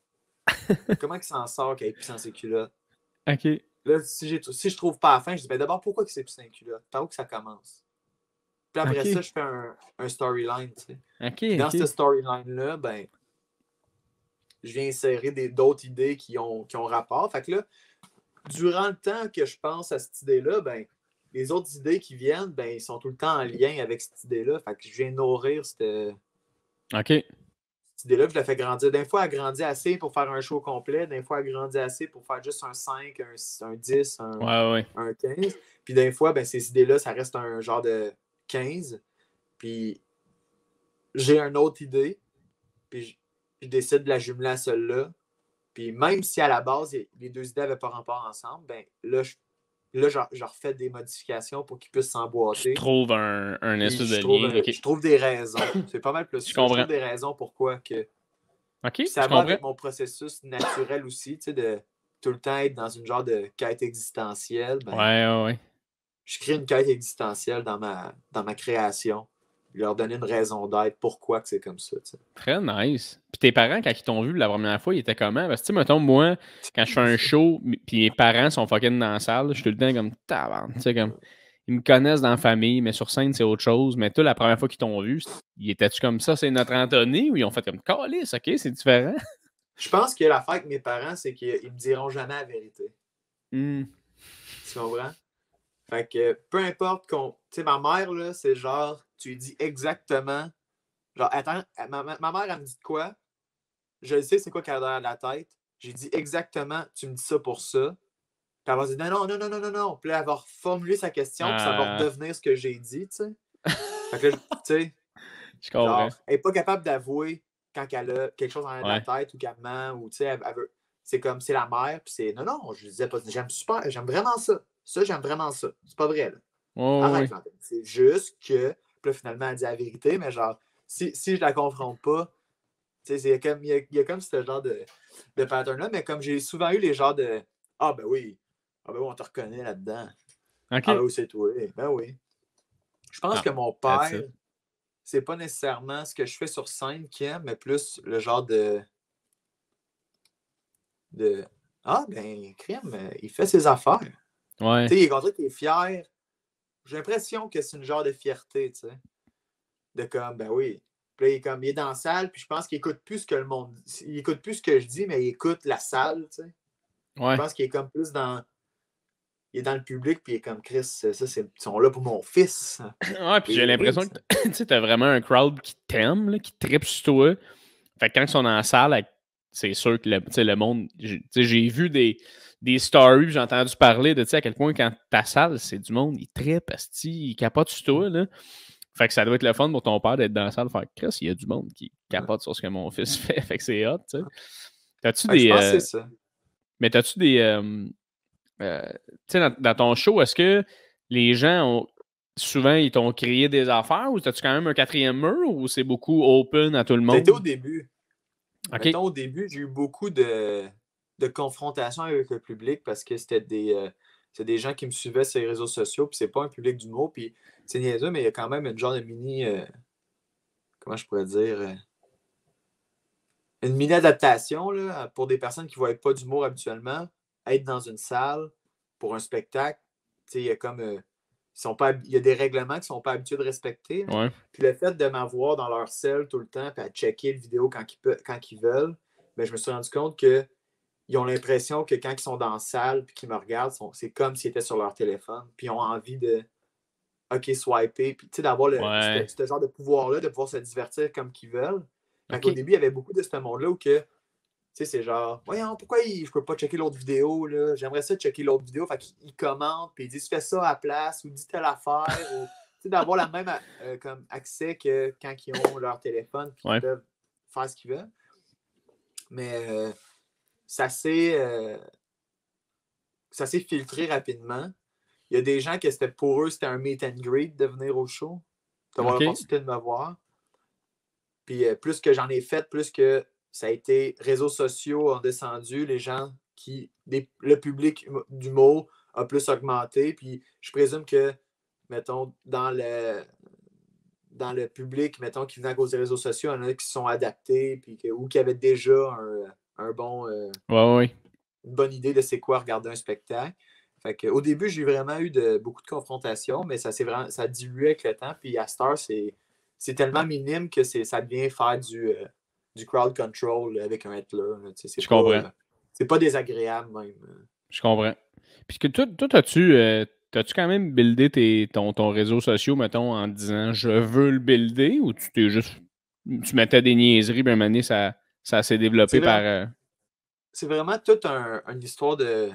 Comment il s'en sort qu'il ait pissé dans ses culottes. OK. Là, si je trouve pas à la fin, je dis, ben d'abord, pourquoi il s'est pissé dans les culottes? Par où que ça commence? Puis après ça, je fais un storyline, tu sais. Dans cette storyline-là, ben, je viens insérer d'autres idées qui ont rapport. Fait que là, durant le temps que je pense à cette idée-là, ben, les autres idées qui viennent, ben, ils sont tout le temps en lien avec cette idée-là. Fait que je viens nourrir cette idée-là, puis je la fais grandir. Des fois, elle grandit assez pour faire un show complet. Des fois, elle grandit assez pour faire juste un 5, un 10, un 15. Puis des fois, ben, ces idées-là, ça reste un genre de 15. Puis j'ai une autre idée. Puis je décide de la jumeler à celle-là. Puis même si à la base, les deux idées n'avaient pas rapport ensemble, ben là, je refais des modifications pour qu'ils puissent s'emboîter. Tu trouves un espèce de lien. Je trouve des raisons. C'est pas mal plus ça. Je trouve des raisons pourquoi que. Ça va avec mon processus naturel aussi, tu sais, de tout le temps être dans une genre de quête existentielle. Ben, ouais. Je crée une quête existentielle dans ma création. Leur donner une raison d'être, pourquoi que c'est comme ça. T'sais. Très nice. Puis tes parents, quand ils t'ont vu la première fois, ils étaient comment? Parce que, tu sais, mettons, moi, quand je fais un show, puis mes parents sont fucking dans la salle, je suis tout le temps comme tabarnak. Tu sais, comme, ils me connaissent dans la famille, mais sur scène, c'est autre chose. Mais toi, la première fois qu'ils t'ont vu, ils étaient-tu comme ça, c'est notre Anthony, ou ils ont fait comme calice, OK, c'est différent? Je pense que l'affaire avec mes parents, c'est qu'ils me diront jamais la vérité. Tu comprends? Fait que peu importe tu sais, ma mère, là, c'est genre, tu lui dis exactement. Genre, attends, ma mère, elle me dit de quoi? Je sais c'est quoi qu'elle a derrière la tête. J'ai dit exactement, tu me dis ça pour ça. Puis elle va dire non. Puis là, elle va reformuler sa question, puis ça va redevenir ce que j'ai dit, tu sais. Fait que, tu sais, je comprends. Elle n'est pas capable d'avouer quand elle a quelque chose dans la tête ou qu'elle ment, ou tu sais, elle veut. C'est comme, c'est la mère, puis c'est non, je disais pas, j'aime vraiment ça. Ça, j'aime vraiment ça. C'est pas vrai, là. Arrête, c'est juste que Puis là, finalement, elle dit la vérité, mais genre, si je la confronte pas, tu sais, il y a comme ce genre de pattern-là, mais comme j'ai souvent eu les genres de Ah ben oui, on te reconnaît là-dedans. OK. Ah ben oui, c'est toi. Ben oui. Je pense que mon père, c'est pas nécessairement ce que je fais sur scène qui aime, mais plus le genre de Ah ben, crime, il fait ses affaires. Ouais. Tu sais, il est content qu'il est fier. J'ai l'impression que c'est une genre de fierté, tu sais. De comme, ben oui. Puis là, il est dans la salle, puis je pense qu'il écoute plus ce que le monde dit. Il écoute plus ce que je dis, mais il écoute la salle, tu sais. Ouais. Je pense qu'il est comme plus dans. Il est dans le public, puis il est comme Chris, ça, ils sont là pour mon fils. Ouais, puis j'ai l'impression que tu as vraiment un crowd qui t'aime, là, qui tripe sur toi. Fait que quand ils sont dans la salle, c'est sûr que le monde. J'ai vu des stories, j'ai entendu parler de à quel point quand ta salle, c'est du monde, ils trippent, ils capotent sur toi. Là. Fait que ça doit être le fun pour ton père d'être dans la salle, faire Chris, il y a du monde qui capote sur ce que mon fils fait. Fait que c'est hot, tu sais. T'as-tu des. Je pense que c'est ça. Mais t'as-tu des. Tu sais, dans ton show, est-ce que les gens souvent, ils t'ont créé des affaires ou as-tu quand même un quatrième mur ou c'est beaucoup open à tout le monde? C'était au début. OK. Mettons, au début, j'ai eu beaucoup de confrontations avec le public parce que c'était des gens qui me suivaient sur les réseaux sociaux, puis c'est pas un public d'humour, puis c'est niaiseux, mais il y a quand même une genre de mini. Comment je pourrais dire une mini-adaptation là, pour des personnes qui ne voient pas d'humour habituellement, être dans une salle pour un spectacle, il y a comme. Il y a des règlements qu'ils ne sont pas habitués de respecter. Ouais. Puis le fait de m'avoir dans leur selle tout le temps, puis à checker le vidéo quand ils veulent, ben, je me suis rendu compte qu'ils ont l'impression que quand ils sont dans la salle et qu'ils me regardent, c'est comme s'ils étaient sur leur téléphone, puis ils ont envie de OK, swiper, puis d'avoir ce genre de pouvoir-là, de pouvoir se divertir comme qu'ils veulent. Fait qu'au début, il y avait beaucoup de ce monde-là où que, c'est genre, voyons, pourquoi je peux pas checker l'autre vidéo, là? J'aimerais ça checker l'autre vidéo. Fait qu'ils commentent, puis ils disent, fais ça à la place, ou dis telle affaire, ou, d'avoir la même comme accès que quand ils ont leur téléphone, puis qu'ils peuvent faire ce qu'ils veulent. Mais ça s'est filtré rapidement. Il y a des gens que pour eux, c'était un meet and greet de venir au show, d'avoir l'opportunité de me voir. Puis plus que j'en ai fait, plus que ça a été réseaux sociaux ont descendu, les gens le public d'humour a plus augmenté. Puis je présume que, mettons, dans le public, mettons, qui venait à cause des réseaux sociaux, il y en a qui se sont adaptés puis ou qui avaient déjà un bon une bonne idée de c'est quoi regarder un spectacle. Fait que, au début, j'ai vraiment eu beaucoup de confrontations, mais ça a dilué avec le temps. Puis à Star, c'est tellement minime que ça devient faire du crowd control avec un Hitler. Je comprends. C'est pas désagréable même. Je comprends. Puis que toi t'as-tu quand même buildé ton réseau social, mettons, en disant je veux le builder ou tu mettais des niaiseries, puis à un moment donné, ça s'est développé par. C'est vraiment toute une histoire de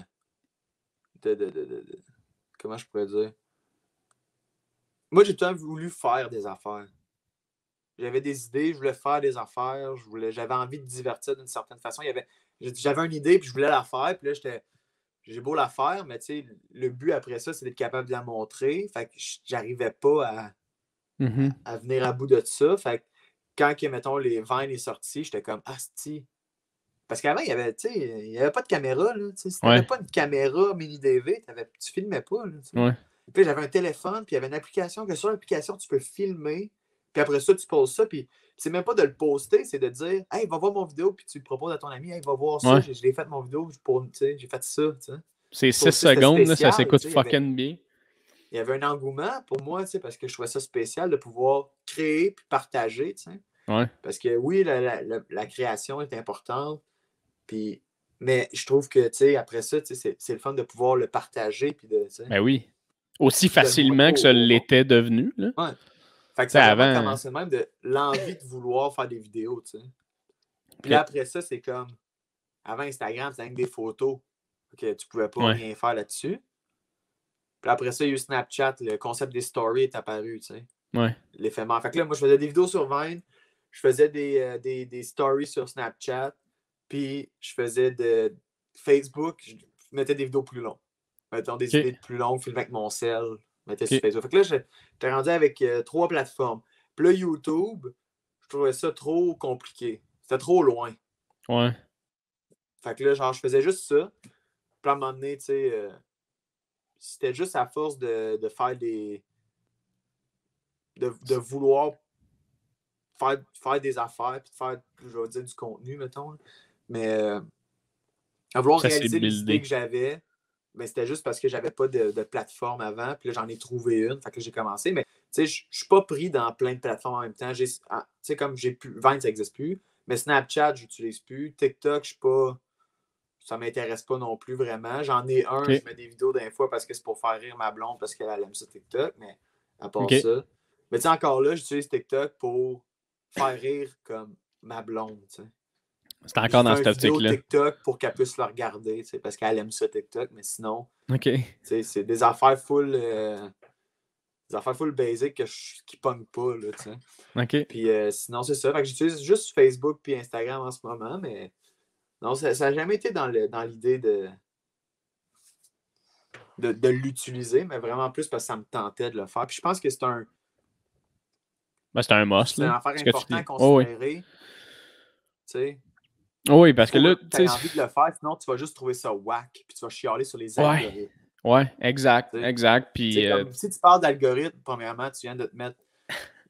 comment je pourrais dire? Moi, j'ai tout le temps voulu faire des affaires. J'avais des idées, je voulais faire des affaires, j'avais envie de divertir d'une certaine façon. J'avais une idée, puis je voulais la faire, puis là, j'ai beau la faire, mais le but après ça, c'est d'être capable de la montrer. Fait que j'arrivais pas à venir à bout de ça. Fait que quand, mettons, les Vines est sorti, j'étais comme asti. Parce qu'avant, il y avait pas de caméra. Là, si tu n'avais pas une caméra mini-DV, tu filmais pas. Là, puis j'avais un téléphone, puis il y avait une application que sur l'application, tu peux filmer. Puis après ça, tu poses ça. Puis c'est même pas de le poster, c'est de dire hey, va voir mon vidéo, puis tu le proposes à ton ami, hey, va voir ça, je l'ai fait mon vidéo, j'ai fait ça. T'sais. C'est 6 secondes, là, ça s'écoute fucking bien. Il y avait un engouement pour moi, parce que je trouvais ça spécial de pouvoir créer puis partager. Parce que oui, la création est importante. Puis, mais je trouve que après ça, c'est le fun de pouvoir le partager. Puis ben oui. Aussi facilement que ça l'était devenu. Là. Ouais. Fait que ça a vraiment commencé même de l'envie de vouloir faire des vidéos. T'sais. Puis là, après ça, c'est comme avant Instagram, c'était avec des photos. Okay, tu pouvais pas rien faire là-dessus. Puis après ça, il y a eu Snapchat, le concept des stories est apparu, tu sais. Ouais. L'éphémère. Fait que là, moi, je faisais des vidéos sur Vine, je faisais des stories sur Snapchat, puis je faisais de Facebook, je mettais des vidéos plus longues. Mettons des idées plus longues, filmées avec mon cell. mettais sur Facebook. Fait que là, j'étais rendu avec 3 plateformes. Puis là, YouTube, je trouvais ça trop compliqué. C'était trop loin. Ouais. Fait que là, genre, je faisais juste ça. Puis à un moment donné, tu sais, c'était juste à force de faire des... de vouloir faire des affaires, puis de faire, je vais dire, du contenu, mettons. Mais à vouloir réaliser les idées que j'avais, ben, c'était juste parce que j'avais pas de plateforme avant, puis là, j'en ai trouvé une, fait que j'ai commencé. Mais, tu sais, je suis pas pris dans plein de plateformes en même temps. Tu sais, comme j'ai plus... Vine, ça n'existe plus, mais Snapchat, j'utilise plus. TikTok, je suis pas... Ça m'intéresse pas non plus vraiment. J'en ai un, je mets des vidéos d'un fois parce que c'est pour faire rire ma blonde parce qu'elle aime ça TikTok, mais à part ça. Mais tu sais, encore là, j'utilise TikTok pour faire rire comme ma blonde, tu sais. C'est encore dans cette optique-là. Vidéo TikTok pour qu'elle puisse le regarder, tu sais, parce qu'elle aime ça TikTok, mais sinon, tu sais, c'est des affaires full basic qui pognent pas, là, tu sais. Puis sinon, c'est ça. Fait que j'utilise juste Facebook puis Instagram en ce moment, mais non, ça n'a jamais été dans l'idée de l'utiliser, mais vraiment plus parce que ça me tentait de le faire. Puis je pense que c'est un... Ben, c'est un must. C'est une affaire importante à considérer. Tu sais. Oui, parce que là, tu as envie de le faire, sinon tu vas juste trouver ça whack, puis tu vas chialer sur les algorithmes. Ouais, exact. Puis, comme, si tu parles d'algorithme, premièrement, tu viens de te mettre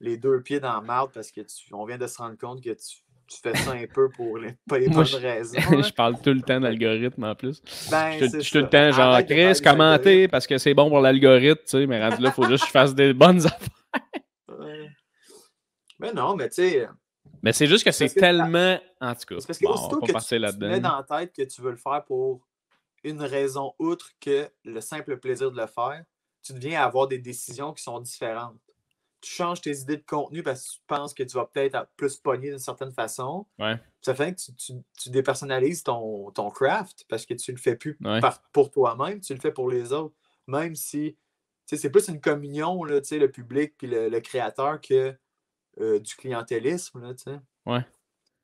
les 2 pieds dans la marde parce que on vient de se rendre compte que tu fais ça un peu pour pas les bonnes raisons. Je parle tout le temps d'algorithme en plus. Ben, je suis tout le temps genre, Chris, commenter parce que c'est bon pour l'algorithme, tu sais, mais rendu là, il faut juste que je fasse des bonnes affaires. Mais non, mais tu sais. Mais c'est juste que c'est tellement. En tout cas, c'est parce que aussitôt que tu là-dedans. mets dans la tête que tu veux le faire pour une raison outre que le simple plaisir de le faire, tu deviens à avoir des décisions qui sont différentes. Tu changes tes idées de contenu parce que tu penses que tu vas peut-être plus pogner d'une certaine façon. Ouais. Ça fait que tu dépersonnalises ton craft parce que tu le fais plus ouais. pour toi-même, tu le fais pour les autres. Même si c'est plus une communion, là, le public puis le créateur que du clientélisme. Là, ouais.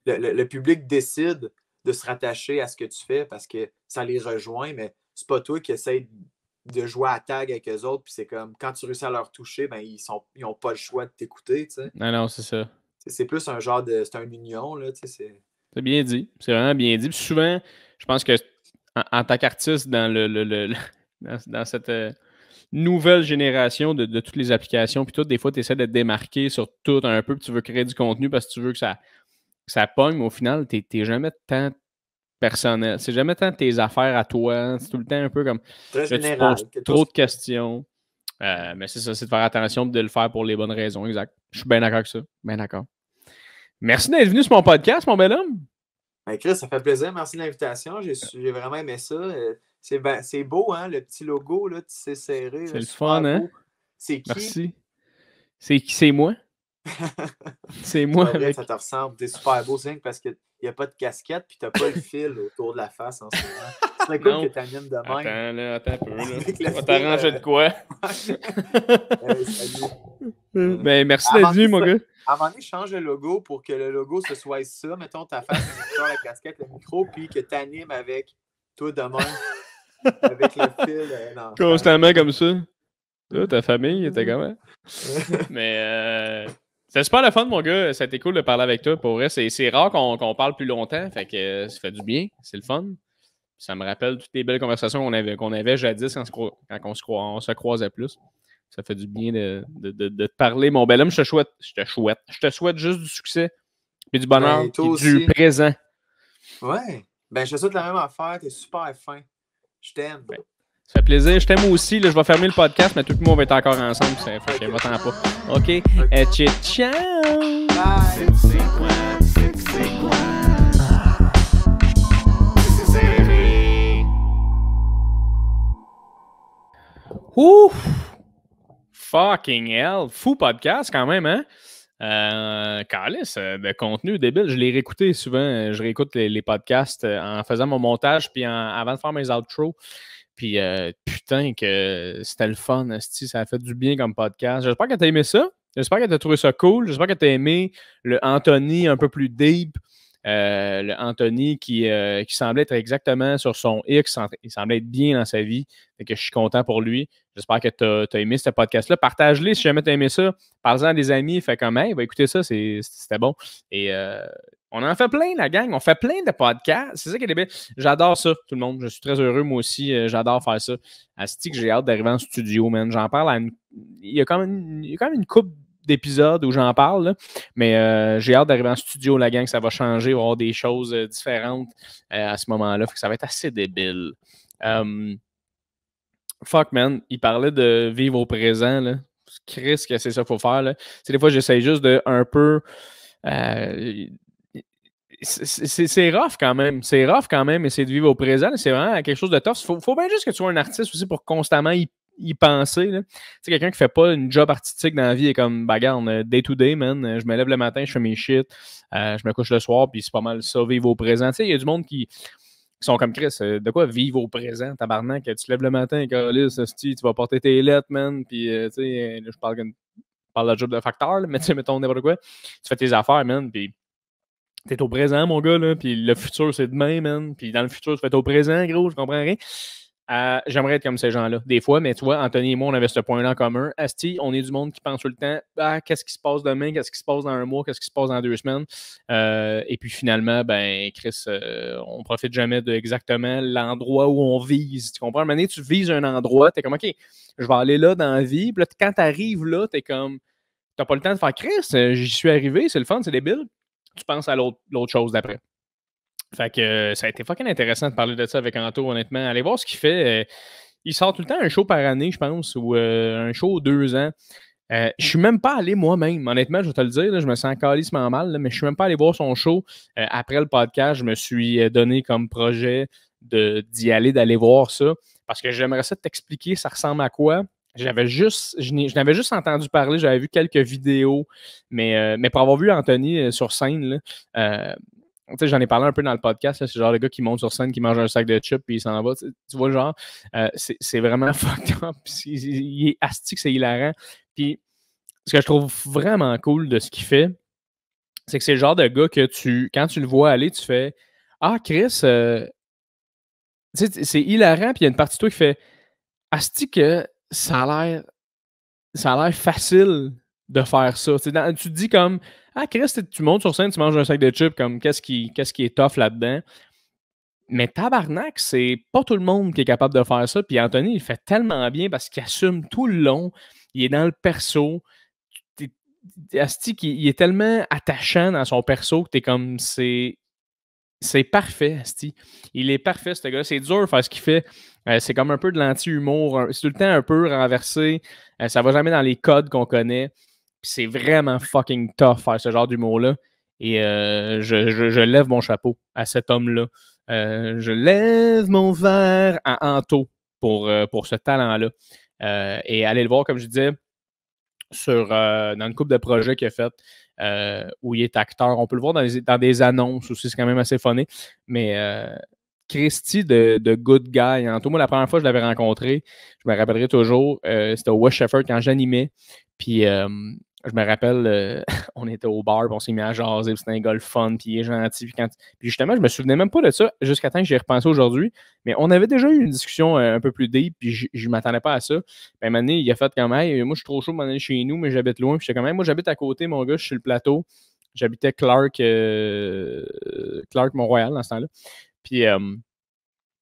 Le public décide de se rattacher à ce que tu fais parce que ça les rejoint, mais c'est pas toi qui essaie de jouer à tag avec eux autres, puis c'est comme quand tu réussis à leur toucher, ben ils n'ont pas le choix de t'écouter. T'sais. Non, c'est ça. C'est plus un genre de. C'est une union, là. C'est bien dit. C'est vraiment bien dit. Puis souvent, je pense que en tant qu'artiste dans dans cette nouvelle génération de toutes les applications, puis tout, des fois, tu essaies de te démarquer sur tout un peu, puis tu veux créer du contenu parce que tu veux que ça pogne, mais au final, tu n'es jamais tant personnel. C'est jamais tant tes affaires à toi. C'est tout le temps un peu comme. Très général. Tu poses trop de questions. Mais c'est ça, c'est de faire attention et de le faire pour les bonnes raisons. Exact. Je suis bien d'accord avec ça. Bien d'accord. Merci d'être venu sur mon podcast, mon bel homme. Ben Chris, ça fait plaisir. Merci de l'invitation. J'ai vraiment aimé ça. C'est beau, hein, le petit logo, là, c'est serré. C'est le fun, hein? Beau. C'est qui? Merci. C'est qui? C'est moi. C'est moi. Vrai, avec... Ça te ressemble. T'es super beau, c'est parce qu'il n'y a pas de casquette puis t'as pas le fil autour de la face en ce moment. C'est cool que t'animes de même. Attends un peu. Là. On va t'arranger de quoi? Salut. Ben, merci d'être venu, mon gars. À un moment donné, change le logo pour que le logo se soit ça. Mettons ta face, la casquette, le micro, puis que t'animes avec toi de même. Avec le fil. Constamment comme ça. Là, ta famille était comment? Mais c'est super le fun, mon gars. Ça a été cool de parler avec toi. Pour vrai, c'est rare qu'on parle plus longtemps. Fait que ça fait du bien. C'est le fun. Ça me rappelle toutes les belles conversations qu'on avait jadis quand on se croisait plus. Ça fait du bien de te parler. Mon bel homme, je te souhaite juste du succès et du bonheur et du présent. Ouais. Ben, je te souhaite la même affaire. T'es super fin. Je t'aime. Ben, ça fait plaisir. Je t'aime aussi. Là, je vais fermer le podcast, mais tout le monde va être encore ensemble. Fait que va-t'en pas. OK. Ciao. Bye. C'est quoi? Ouf! Fucking hell! Fou podcast quand même, hein? Calice de contenu débile. Je l'ai réécouté souvent. Je réécoute les podcasts en faisant mon montage puis avant de faire mes outros. Puis putain que c'était le fun. Ça a fait du bien comme podcast. J'espère que tu as aimé ça. J'espère que tu as trouvé ça cool. J'espère que tu as aimé le Anthony un peu plus deep. le Anthony qui semblait être exactement sur son X. Il semblait être bien dans sa vie. Fait que je suis content pour lui. J'espère que tu as aimé ce podcast-là. Partage-les si jamais tu as aimé ça. Parle-en à des amis. Fais comme, hey, va écouter ça, c'était bon. Et on en fait plein, la gang. On fait plein de podcasts. C'est ça qui est bien. J'adore ça, tout le monde. Je suis très heureux, moi aussi. J'adore faire ça. Asti que j'ai hâte d'arriver en studio, man. J'en parle il y a quand même une couple d'épisodes où j'en parle, là. Mais j'ai hâte d'arriver en studio, la gang. Ça va changer. Il va y avoir des choses différentes à ce moment-là. Fait que ça va être assez débile. Fuck, man. Il parlait de vivre au présent, là. Chris, que c'est ça qu'il faut faire, là. C'est des fois, j'essaie juste de un peu... c'est rough quand même. C'est rough quand même, essayer de vivre au présent. C'est vraiment quelque chose de tough. Faut bien juste que tu sois un artiste aussi pour constamment y penser. Tu sais, quelqu'un qui fait pas une job artistique dans la vie est comme, bagarre, day to day, man. Je me lève le matin, je fais mes shit, je me couche le soir, puis c'est pas mal ça, vivre au présent. Tu sais, il y a du monde qui sont comme Chris. De quoi vivre au présent, tabarnak? Tu te lèves le matin, Carolis, tu vas porter tes lettres, man, puis tu sais, je parle de la job de facteur, là, mais tu sais, mettons n'importe quoi. Tu fais tes affaires, man, puis t'es au présent, mon gars, là, puis le futur, c'est demain, man. Puis dans le futur, tu fais au présent, gros, je comprends rien. J'aimerais être comme ces gens-là, des fois, mais tu vois, Anthony et moi, on avait ce point-là en commun. Asti, on est du monde qui pense tout le temps, qu'est-ce qui se passe demain, qu'est-ce qui se passe dans un mois, qu'est-ce qui se passe dans 2 semaines. Et puis finalement, ben, Chris, on profite jamais de exactement l'endroit où on vise. Tu comprends? À un moment donné, tu vises un endroit, t'es comme, OK, je vais aller là dans la vie. Puis là, quand t'arrives là, t'es comme, t'as pas le temps de faire Chris, j'y suis arrivé, c'est le fun, c'est débile. Tu penses à l'autre chose d'après. Fait que ça a été fucking intéressant de parler de ça avec Anto, honnêtement. Allez voir ce qu'il fait. Il sort tout le temps un show par année, je pense, ou un show aux 2 ans. Je suis même pas allé moi-même, honnêtement, je vais te le dire, là, je me sens calissement mal, là, mais je suis même pas allé voir son show. Après le podcast, je me suis donné comme projet d'y aller, d'aller voir ça, parce que j'aimerais ça t'expliquer ça ressemble à quoi. Je n'avais juste entendu parler, j'avais vu quelques vidéos, mais pour avoir vu Anthony sur scène, là, tu sais, j'en ai parlé un peu dans le podcast, c'est le genre de gars qui monte sur scène, qui mange un sac de chips puis il s'en va. Tu vois le genre, c'est vraiment fucked up. Il est astique, c'est hilarant. Puis ce que je trouve vraiment cool de ce qu'il fait, c'est que c'est le genre de gars que quand tu le vois aller, tu fais Ah, Chris, tu sais, c'est hilarant, puis il y a une partie de toi qui fait Asti que ça a l'air facile de faire ça. Tu te dis comme Ah, Chris, tu montes sur scène, tu manges un sac de chips, comme qu'est-ce qui est tough là-dedans? Mais tabarnak, c'est pas tout le monde qui est capable de faire ça. Puis Anthony, il fait tellement bien parce qu'il assume tout le long. Il est dans le perso. Asti, il est tellement attachant dans son perso que t'es comme, c'est parfait, Asti. Il est parfait, ce gars. C'est dur de faire ce qu'il fait. C'est comme un peu de l'anti-humour. C'est tout le temps un peu renversé. Ça va jamais dans les codes qu'on connaît. Puis c'est vraiment fucking tough faire ce genre d'humour-là. Et je lève mon chapeau à cet homme-là. Je lève mon verre à Anto pour ce talent-là. Et allez le voir, comme je disais, dans une couple de projets qu'il a fait où il est acteur. On peut le voir dans des annonces aussi, c'est quand même assez funny. Mais Christy de Good Guy, Anto, moi, la première fois que je l'avais rencontré, je me rappellerai toujours, c'était au West Shefford quand j'animais. Puis je me rappelle, on était au bar, puis on s'est mis à jaser, puis c'était un gars le fun, puis il est gentil. Puis justement, je me souvenais même pas de ça jusqu'à temps que j'y ai repensé aujourd'hui. Mais on avait déjà eu une discussion un peu plus deep, puis je m'attendais pas à ça. Puis à un moment donné, il a fait comme hey, moi je suis trop chaud de m'en aller chez nous, mais j'habite loin. Puis j'étais comme hey, moi j'habite à côté, mon gars, je suis sur le plateau. J'habitais Clark Mont-Royal dans ce temps-là. Puis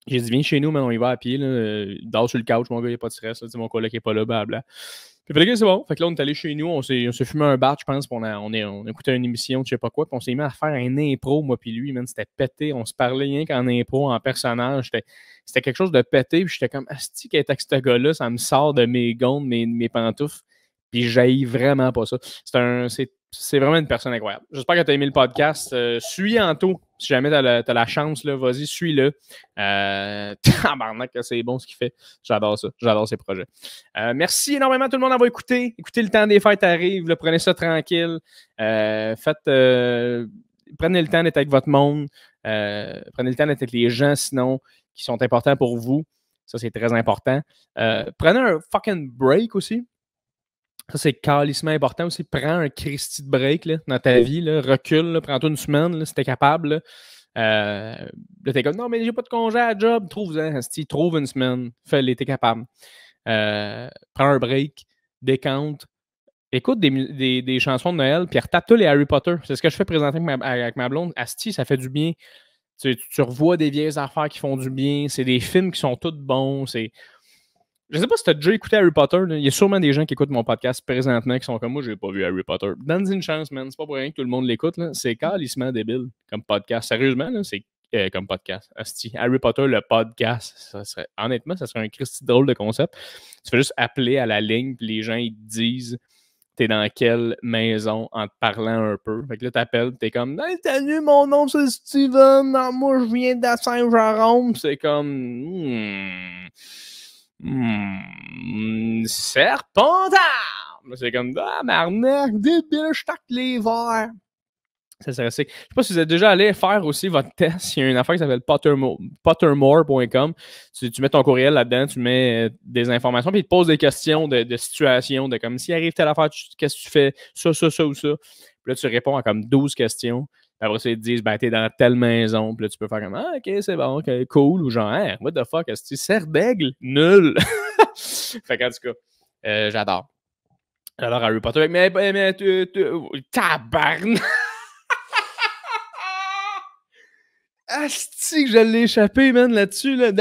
j'ai dit viens chez nous, mais on y va à pied. Là. Dors sur le couch, mon gars, il n'y a pas de stress. Là, mon collègue n'est pas là, blabla. Puis fait que c'est bon. Fait que là, on est allé chez nous, on s'est fumé un bat, je pense, puis on a écouté une émission de je sais pas quoi, puis on s'est mis à faire un impro, moi puis lui, man, c'était pété. On se parlait rien qu'en impro, en personnage. C'était quelque chose de pété, puis j'étais comme, asti, qu'être avec ce gars-là, ça me sort de mes gonds, mes pantoufles, puis j'haïs vraiment pas ça. C'est vraiment une personne incroyable. J'espère que tu as aimé le podcast. Suis Anto. Si jamais tu as la chance, là, vas-y, suis-le. Tabarnak, c'est bon ce qu'il fait. J'adore ça. J'adore ses projets. Merci énormément à tout le monde d'avoir écouté. Écoutez, le temps des fêtes arrive. Là, prenez ça tranquille. Prenez le temps d'être avec votre monde. Prenez le temps d'être avec les gens, sinon, qui sont importants pour vous. Ça, c'est très important. Prenez un fucking break aussi. Ça, c'est calissement important aussi. Prends un Christy de break là, dans ta vie. Là, recule, là, prends-toi une semaine là, si t'es capable. Là, t'es comme, non, mais j'ai pas de congé à la job. Trouve-en. Trouve une semaine. Fais-le, t'es capable. Prends un break. Décante. Écoute des chansons de Noël, puis retape-toi les Harry Potter. C'est ce que je fais présentement avec ma blonde. Asti, ça fait du bien. Tu revois des vieilles affaires qui font du bien. C'est des films qui sont tous bons. Je sais pas si tu as déjà écouté Harry Potter. Là. Il y a sûrement des gens qui écoutent mon podcast présentement qui sont comme moi, j'ai pas vu Harry Potter. Donne une chance, man. C'est pas pour rien que tout le monde l'écoute. Là. C'est calissement débile comme podcast. Sérieusement, là, c'est comme podcast. Asti. Harry Potter, le podcast, honnêtement, ça serait un Christy drôle de concept. Tu fais juste appeler à la ligne, puis les gens, ils te disent t'es dans quelle maison en te parlant un peu. Fait que là, t'appelles, t'es comme hey, salut, mon nom c'est Steven. Non, moi, je viens de Saint-Jérôme. C'est comme Serpentard! C'est comme ah, marnac, débile, je tacle les verres. Ça serait sick. Je sais pas si vous êtes déjà allé faire aussi votre test. Il y a une affaire qui s'appelle pottermore.com. Tu mets ton courriel là-dedans, tu mets des informations, puis il te pose des questions de situation, de comme s'il arrive telle affaire, qu'est-ce que tu fais, ça ou ça. Puis là, tu réponds à comme 12 questions. Puis après ça, ils te disent, ben, t'es dans telle maison. Puis là, tu peux faire comme, ah, ok, c'est bon, ok, cool. Ou genre, hein, what the fuck, est-ce que tu serre d'aigle? Nul. Fait qu'en tout cas, j'adore. J'adore Harry Potter. Mais tabarnak! Asti que je l'ai échappé, man, là-dessus. Là.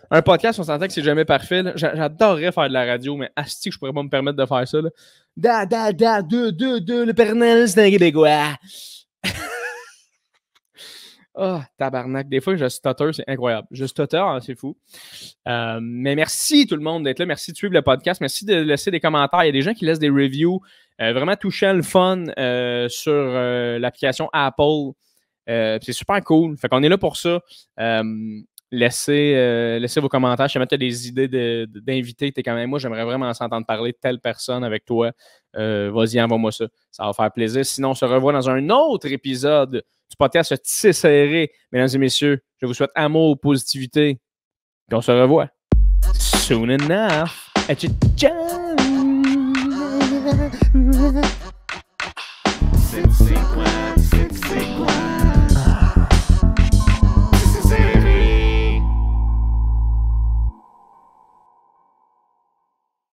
Un podcast, on s'entend que c'est jamais parfait. J'adorerais faire de la radio, mais asti que je pourrais pas me permettre de faire ça. Là. Le Père Noël, c'est un Québécois. Oh, tabarnak. Des fois, je stutter, c'est incroyable. Je stutter, hein, c'est fou. Mais merci tout le monde d'être là. Merci de suivre le podcast. Merci de laisser des commentaires. Il y a des gens qui laissent des reviews vraiment touchants, le fun sur l'application Apple. C'est super cool. Fait qu'on est là pour ça. Laissez vos commentaires. Si jamais tu as des idées d'invités, t'es quand même moi, j'aimerais vraiment s'entendre parler de telle personne avec toi. Vas-y, envoie-moi ça. Ça va faire plaisir. Sinon, on se revoit dans un autre épisode du podcast Tissé Serré. Mesdames et messieurs, je vous souhaite amour, positivité. Puis on se revoit. Soon enough. Ciao.